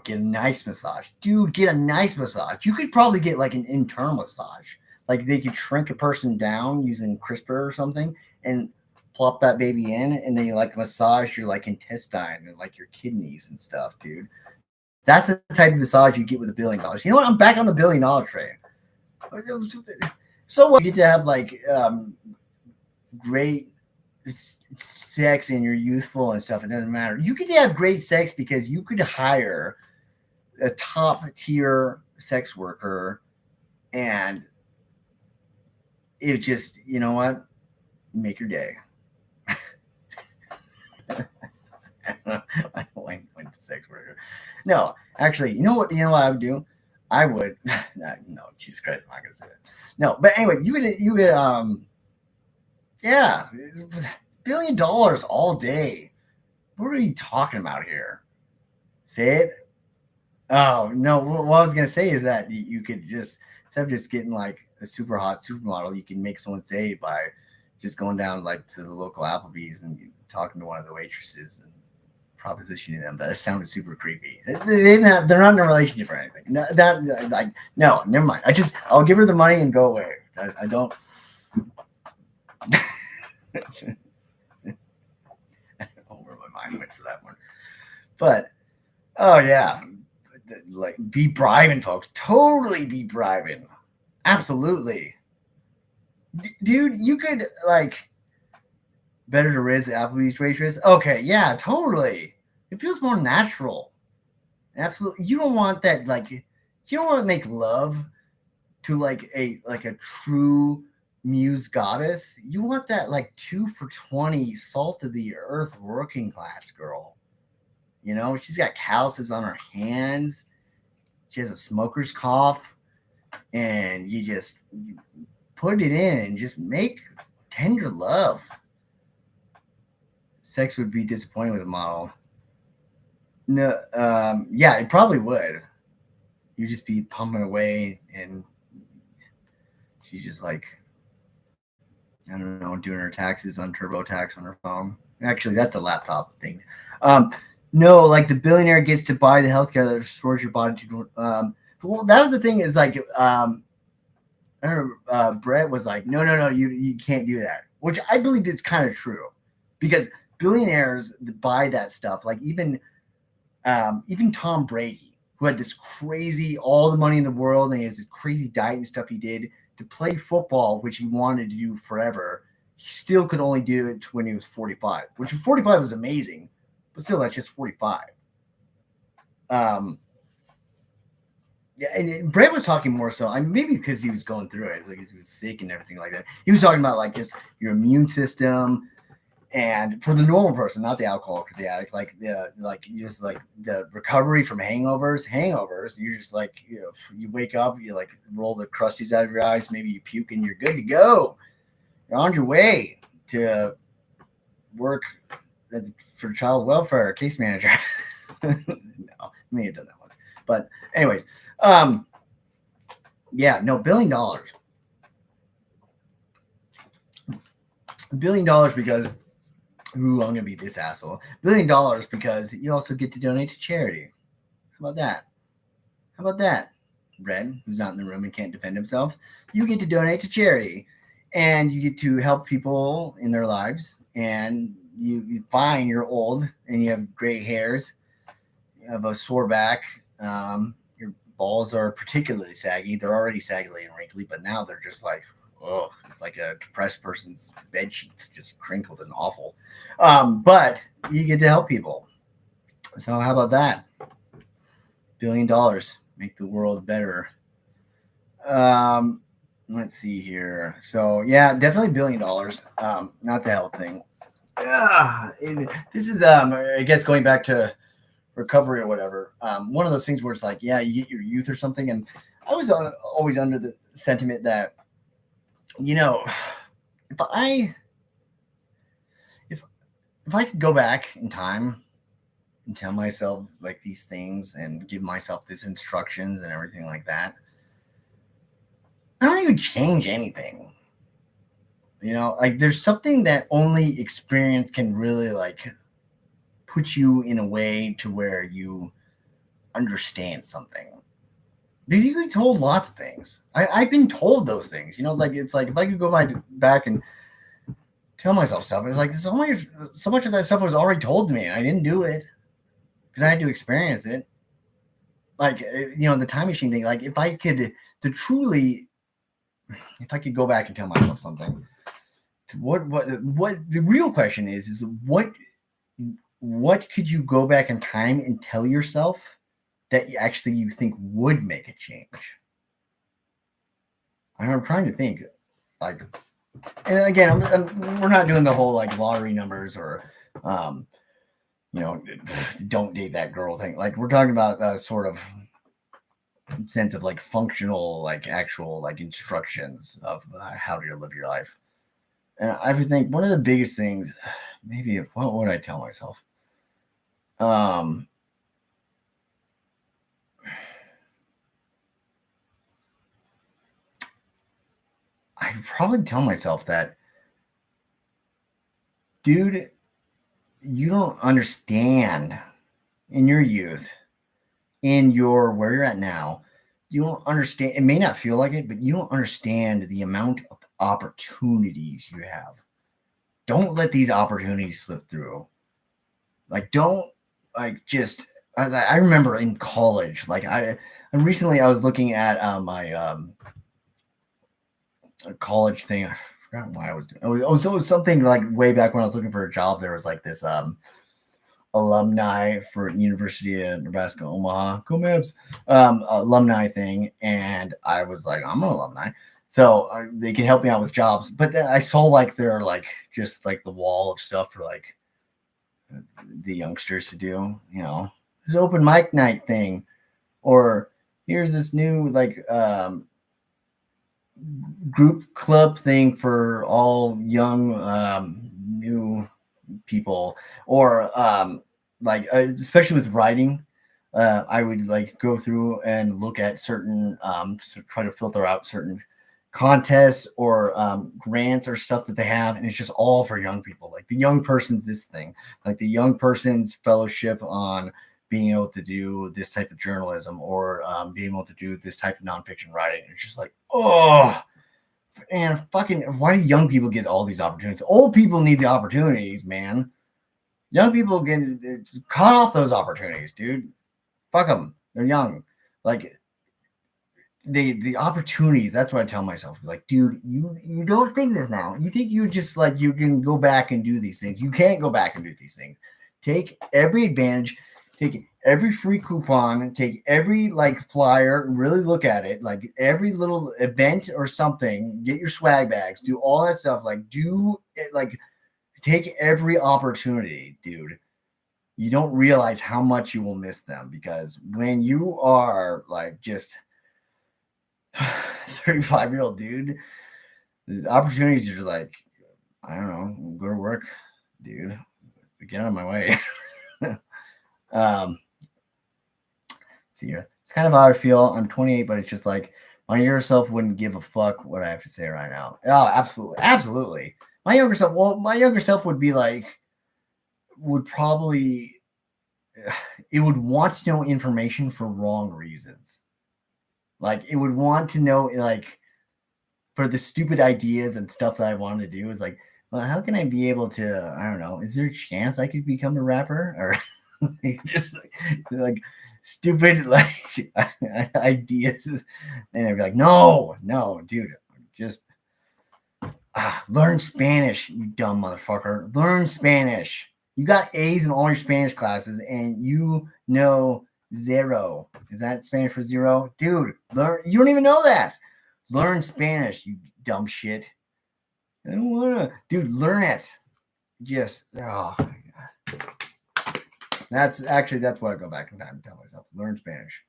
get a nice massage, dude. Get a nice massage. You could probably get like an internal massage. Like they could shrink a person down using CRISPR or something and plop that baby in, and then you like massage your like intestine and like your kidneys and stuff, dude. That's the type of massage you get with $1 billion. You know what? I'm back on the $1 billion train. So what? You get to have like great sex and you're youthful and stuff. It doesn't matter. You could have great sex because you could hire a top tier sex worker, and it just, you know what, make your day. I don't like the sex worker. No, actually, you know what I would do? I would no, Jesus Christ, I'm not gonna say that. No, but anyway, you would yeah, $1 billion all day. What are you talking about here? Say it. Oh no, what I was gonna say is that you could just, instead of just getting like a super hot supermodel, you can make someone's day by just going down like to the local Applebee's and talking to one of the waitresses and propositioning them. That sounded super creepy. They're not in a relationship or anything. No, no, never mind. I'll give her the money and go away. I don't. Over my mind went for that one, but oh yeah, like be bribing folks. Totally be bribing. Absolutely, dude. You could like better to Riz Applebee's waitress. Okay, yeah, totally. It feels more natural. Absolutely. You don't want that like you don't want to make love to like a true muse goddess. You want that like 2 for $20 salt of the earth working class girl. You know, she's got calluses on her hands. She has a smoker's cough, and you put it in and just make tender love. Sex would be disappointing with a model. No, yeah, it probably would. You'd just be pumping away, and she's just like, I don't know, doing her taxes on TurboTax on her phone. Actually, that's a laptop thing. No, like the billionaire gets to buy the healthcare that restores your body to. Well, that was the thing. Is like, I remember Brett was like, no, you can't do that. Which I believe is kind of true, because billionaires buy that stuff. Like even Tom Brady, who had this crazy, all the money in the world, and he has this crazy diet and stuff he did to play football, which he wanted to do forever. He still could only do it when he was 45, which 45 was amazing, but still, that's just 45. Yeah, and Brett was talking more so. Maybe because he was going through it, like he was sick and everything like that. He was talking about like just your immune system, and for the normal person, not the alcoholic or the addict, like the recovery from hangovers. You're just like, you wake up, you like roll the crusties out of your eyes, maybe you puke, and you're good to go. You're on your way to work for child welfare case manager. No, I may have done that once, but anyways, yeah, no, $1 billion. $1 billion because, ooh, I'm gonna be this asshole. $1 billion because you also get to donate to charity. How about that? Red, who's not in the room and can't defend himself, you get to donate to charity, and you get to help people in their lives. And you fine, you're old and you have gray hairs, you have a sore back, your balls are particularly saggy. They're already saggily and wrinkly, but now they're just like, oh, it's like a depressed person's bed sheets, just crinkled and awful. But you get to help people. So how about that? $1 billion, make the world better. Let's see here. So yeah, definitely $1 billion. Not the health thing. This is I guess going back to recovery or whatever. One of those things where it's like, yeah, you get your youth or something, and I was always under the sentiment that, you know, if I could go back in time and tell myself like these things and give myself these instructions and everything like that, I don't think it would change anything. You know, like there's something that only experience can really like put you in a way to where you understand something. Because you get told lots of things. I've been told those things. You know, like it's like if I could go back and tell myself stuff, it's like so much of that stuff was already told to me. And I didn't do it because I had to experience it. Like the time machine thing. Like if I could if I could go back and tell myself something, what the real question is what could you go back in time and tell yourself that you think would make a change? I'm trying to think, like, and again, we're not doing the whole like lottery numbers or, don't date that girl thing. Like we're talking about sort of sense of like functional, like actual like instructions of how to live your life. And I would think one of the biggest things, maybe what would I tell myself? I'd probably tell myself that, dude, you don't understand in your youth, where you're at now, you don't understand. It may not feel like it, but you don't understand the amount of opportunities you have. Don't let these opportunities slip through. Like, don't like just. I remember in college, like I was looking at my college thing. I forgot why I was doing. It was something like way back when I was looking for a job. There was like this alumni for University of Nebraska Omaha, go Mavs, alumni thing, and I was like, I'm an alumni, so they can help me out with jobs. But then I saw like they're like just like the wall of stuff for like the youngsters to do, this open mic night thing, or here's this new like group club thing for all young new people, or especially with writing, I would like go through and look at certain try to filter out certain contests or grants or stuff that they have, and it's just all for young people, like the young person's this thing, like the young person's fellowship on being able to do this type of journalism, or being able to do this type of nonfiction writing. It's just like, oh, and fucking, why do young people get all these opportunities? Old people need the opportunities, man. Young people get cut off those opportunities, dude. Fuck them. They're young. Like the opportunities. That's what I tell myself. Like, dude, you don't think this now. You think you just like you can go back and do these things. You can't go back and do these things. Take every advantage. Take every free coupon. Take every like flyer. Really look at it. Like every little event or something. Get your swag bags. Do all that stuff. Like do it. Like take every opportunity, dude. You don't realize how much you will miss them, because when you are like just 35-year-old dude, the opportunities are just like, I don't know, go to work, dude. Get out of my way. See here. It's kind of how I feel. I'm 28, but it's just like my younger self wouldn't give a fuck what I have to say right now. Oh, absolutely. Absolutely. My younger self would be like, would probably, it would want to know information for wrong reasons. Like it would want to know like for the stupid ideas and stuff that I wanted to do is like, well, how can I be able to? I don't know. Is there a chance I could become a rapper or just like stupid like ideas? And I'd be like, no, no, dude, just learn Spanish, you dumb motherfucker. Learn Spanish. You got A's in all your Spanish classes, and you know zero. Is that Spanish for zero, dude? Learn. You don't even know that. Learn Spanish, you dumb shit. I don't wanna, dude. Learn it. Just oh my god. That's what I go back in time and tell myself. Learn Spanish.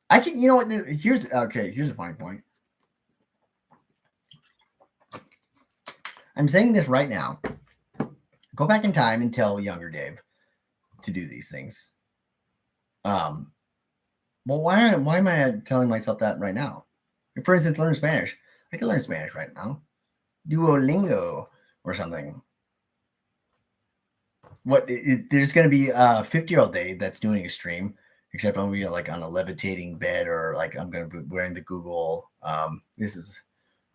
I can. You know what? Here's okay. Here's a fine point. I'm saying this right now. Go back in time and tell younger Dave to do these things. Well, why am I telling myself that right now? For instance, learn Spanish. I can learn Spanish right now. Duolingo or something. There's going to be a 50-year-old Dave that's doing a stream, except I'm going to be like on a levitating bed or like I'm going to be wearing the Google. This is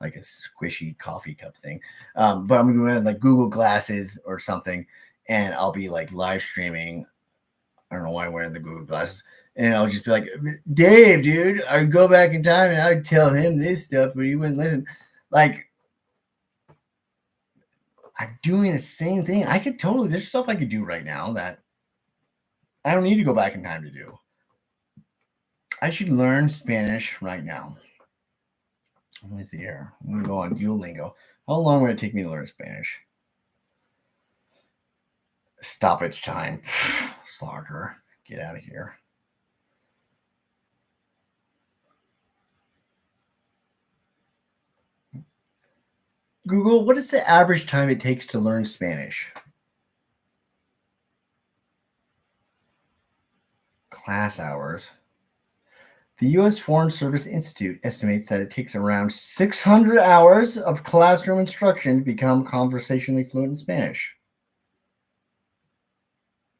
like a squishy coffee cup thing. But I'm going to be wearing like Google glasses or something, and I'll be like live streaming. I don't know why I'm wearing the Google glasses. And I'll just be like, Dave, dude, I'd go back in time and I'd tell him this stuff, but he wouldn't listen. Like, I'm doing the same thing. I could totally, there's stuff I could do right now that I don't need to go back in time to do. I should learn Spanish right now. Let me see here. I'm going to go on Duolingo. How long would it take me to learn Spanish? Stoppage time. Soccer. Get out of here. Google, what is the average time it takes to learn Spanish? Class hours. The U.S. Foreign Service Institute estimates that it takes around 600 hours of classroom instruction to become conversationally fluent in Spanish.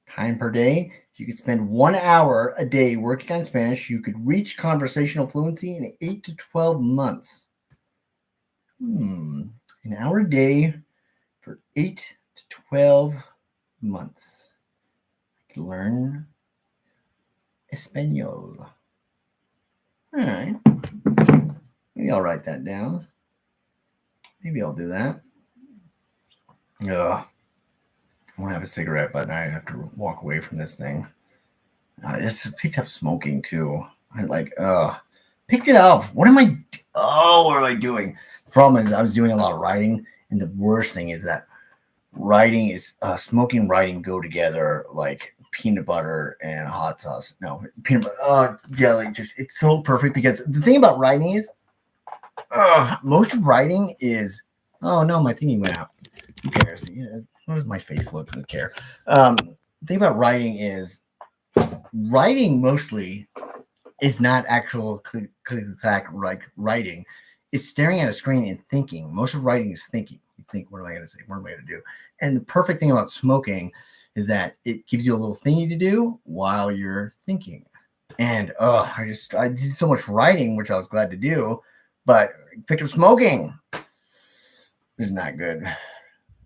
Time per day. If you could spend 1 hour a day working on Spanish, you could reach conversational fluency in 8 to 12 months. An hour a day for 8 to 12 months. I can learn Espanol. All right. Maybe I'll write that down. Maybe I'll do that. Ugh. I want to have a cigarette, but I have to walk away from this thing. I just picked up smoking too. I picked it up. What am I doing? The problem is I was doing a lot of writing, and the worst thing is that writing is smoking and writing go together like peanut butter and hot sauce. No, peanut butter, jelly. Just it's so perfect because the thing about writing is, most of writing is. Oh no, my thingy went out. Who cares? What does my face look? Who care? The thing about writing is, writing mostly is not actual click like writing. It's staring at a screen and thinking. Most of writing is thinking. You think, what am I going to say? What am I going to do? And the perfect thing about smoking is that it gives you a little thingy to do while you're thinking. And I did so much writing, which I was glad to do, but picked up smoking. It's not good.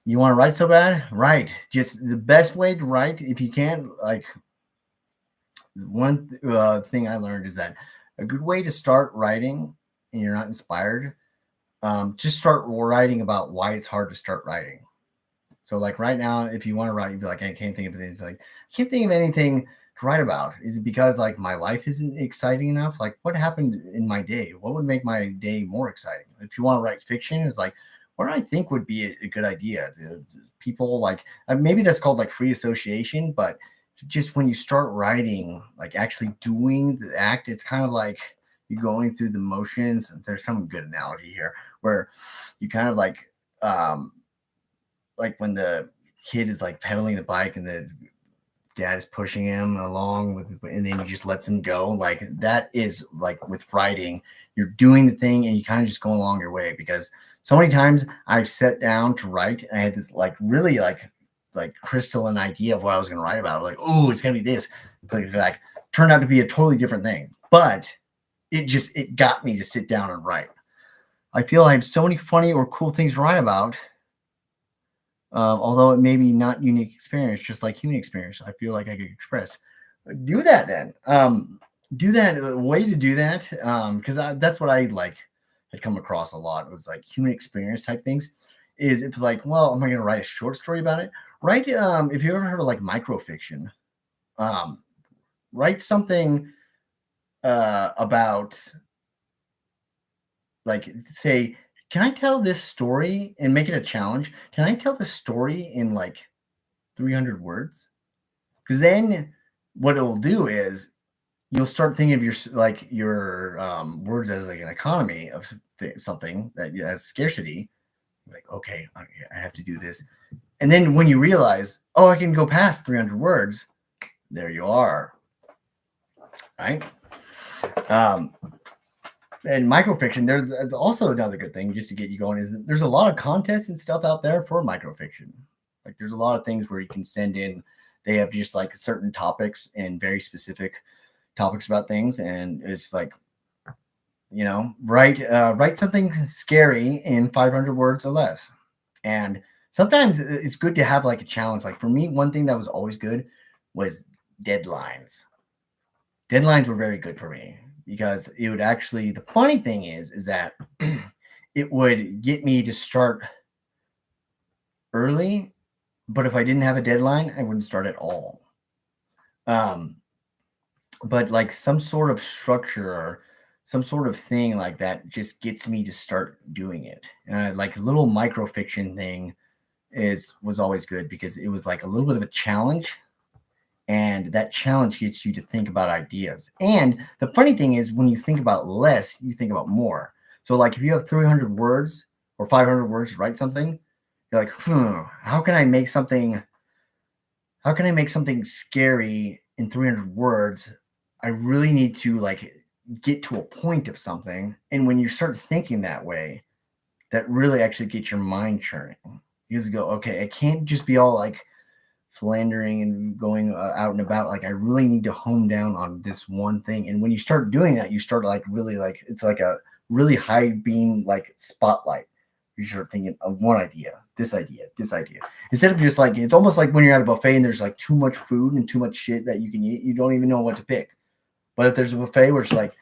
You want to write so bad? Write. Just the best way to write, if you can't, like, one thing I learned is that a good way to start writing and you're not inspired, just start writing about why it's hard to start writing. So like right now, if you want to write, you'd be like, I can't think of anything. It's like, I can't think of anything to write about. Is it because like my life isn't exciting enough? Like what happened in my day? What would make my day more exciting? If you want to write fiction, it's like, what do I think would be a good idea? People like, maybe that's called like free association, but just when you start writing, like actually doing the act, it's kind of like you're going through the motions. There's some good analogy here where you kind of like when the kid is like pedaling the bike and the dad is pushing him along with, and then he just lets him go. Like that is like with writing, you're doing the thing and you kind of just go along your way, because so many times I've sat down to write and I had this like really like crystalline idea of what I was going to write about. Like, oh, it's going to be this. Like turned out to be a totally different thing. But it got me to sit down and write. I feel I have so many funny or cool things to write about. Although it may be not unique experience, just like human experience, I feel like I could express. Do that then. Do that. A way to do that, because that's what I like had come across a lot, was like human experience type things. Is it's like, well, am I going to write a short story about it? Write. If you ever heard of like microfiction, um, write something about, like, say, can I tell this story and make it a challenge? Can I tell the story in like 300 words? Because then what it will do is you'll start thinking of your words as like an economy of something that has scarcity. Like, okay, I have to do this. And then when you realize, oh, I can go past 300 words, there you are. Right? And microfiction, there's also another good thing just to get you going, is that there's a lot of contests and stuff out there for microfiction. Like there's a lot of things where you can send in, they have just like certain topics and very specific topics about things. And it's like, write something scary in 500 words or less. And sometimes it's good to have like a challenge. Like for me, one thing that was always good was deadlines. Deadlines were very good for me, because it would actually, the funny thing is that it would get me to start early, but if I didn't have a deadline, I wouldn't start at all. But like some sort of structure or some sort of thing like that just gets me to start doing it. Like a little microfiction thing was always good, because it was like a little bit of a challenge, and that challenge gets you to think about ideas. And the funny thing is, when you think about less, you think about more. So like if you have 300 words or 500 words to write something, you're like, how can I make something scary in 300 words? I really need to like get to a point of something. And when you start thinking that way, that really actually gets your mind churning. You just go, okay, it can't just be all like philandering and going out and about. Like I really need to hone down on this one thing. And when you start doing that, you start like really like, it's like a really high beam like spotlight. You start thinking of one idea, this idea, instead of just like, it's almost like when you're at a buffet and there's like too much food and too much shit that you can eat, you don't even know what to pick. But if there's a buffet where it's like,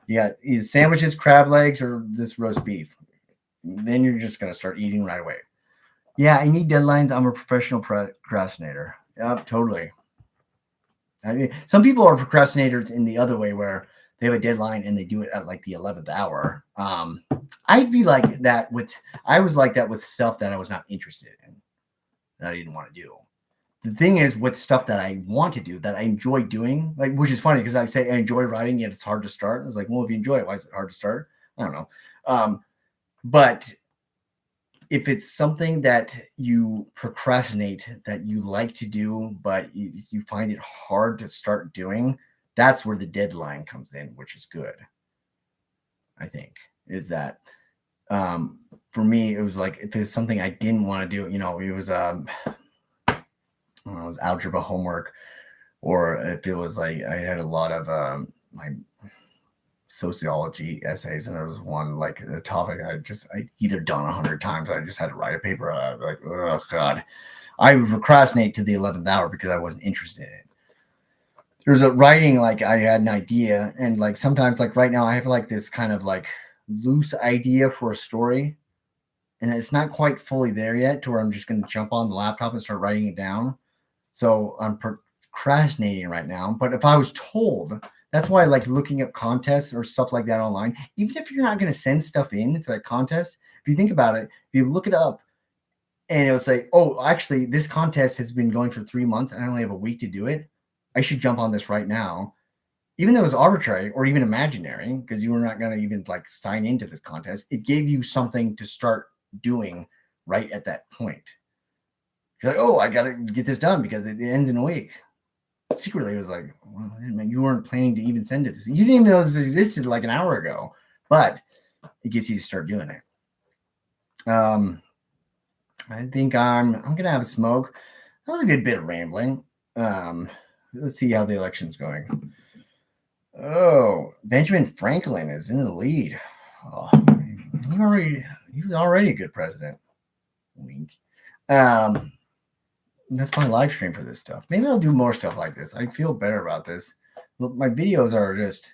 you got either sandwiches, crab legs, or this roast beef, then you're just going to start eating right away. Yeah, I need deadlines. I'm a professional procrastinator. Yep, totally. I mean, some people are procrastinators in the other way, where they have a deadline and they do it at like the 11th hour. I'd be like that I was like that with stuff that I was not interested in, that I didn't want to do. The thing is, with stuff that I want to do, that I enjoy doing, like, which is funny because I say I enjoy writing, yet it's hard to start. I was like, well, if you enjoy it, why is it hard to start? I don't know. But if it's something that you procrastinate, that you like to do, but you find it hard to start doing, that's where the deadline comes in, which is good. I think is that for me, it was like, if it's something I didn't want to do, it was it was algebra homework, or if it was like I had a lot of my sociology essays, and there was one like a topic I either done 100 times. I just had to write a paper. Like, oh god, I would procrastinate to the 11th hour because I wasn't interested in it. There's a writing, like I had an idea, and like sometimes, like right now, I have like this kind of like loose idea for a story, and it's not quite fully there yet to where I'm just going to jump on the laptop and start writing it down. So I'm procrastinating right now. But if I was told, that's why I like looking up contests or stuff like that online. Even if you're not going to send stuff in to that contest, if you think about it, if you look it up and it'll say, oh, actually, this contest has been going for 3 months and I only have a week to do it, I should jump on this right now. Even though it was arbitrary or even imaginary, because you were not going to even like sign into this contest, it gave you something to start doing right at that point. You're like, oh, I got to get this done because it ends in a week. Secretly, it was like, well, man, you weren't planning to even send it. You didn't even know this existed like an hour ago, but it gets you to start doing it. I think I'm going to have a smoke. That was a good bit of rambling. Let's see how the election's going. Oh, Benjamin Franklin is in the lead. Oh, he was already a good president. Wink. That's my live stream for this stuff. Maybe I'll do more stuff like this. I feel better about this. My videos are just,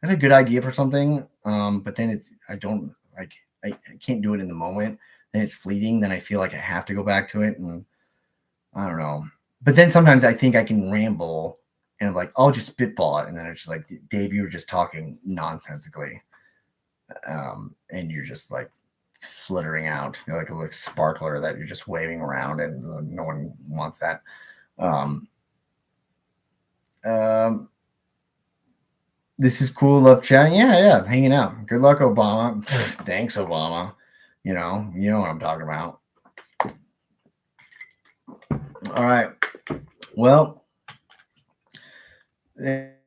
I have a good idea for something, but then I don't like, I can't do it in the moment. Then it's fleeting. Then I feel like I have to go back to it, and I don't know. But then sometimes I think I can ramble, and I'm like, I'll just spitball it, and then it's just like, Dave, you were just talking nonsensically, and you're just like flittering out, you're like a little sparkler that you're just waving around, and no one wants that. Um, um, this is cool. Love chatting. Yeah, hanging out. Good luck, Obama. Thanks, Obama. You know what I'm talking about. All right. Well,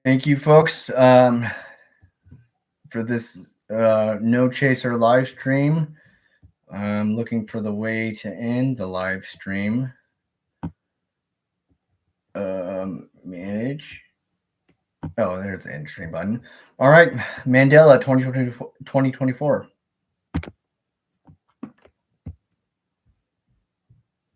thank you, folks, for this No Chaser live stream. I'm looking for the way to end the live stream. Manage. Oh, there's the end stream button. All right, Mandela 2024.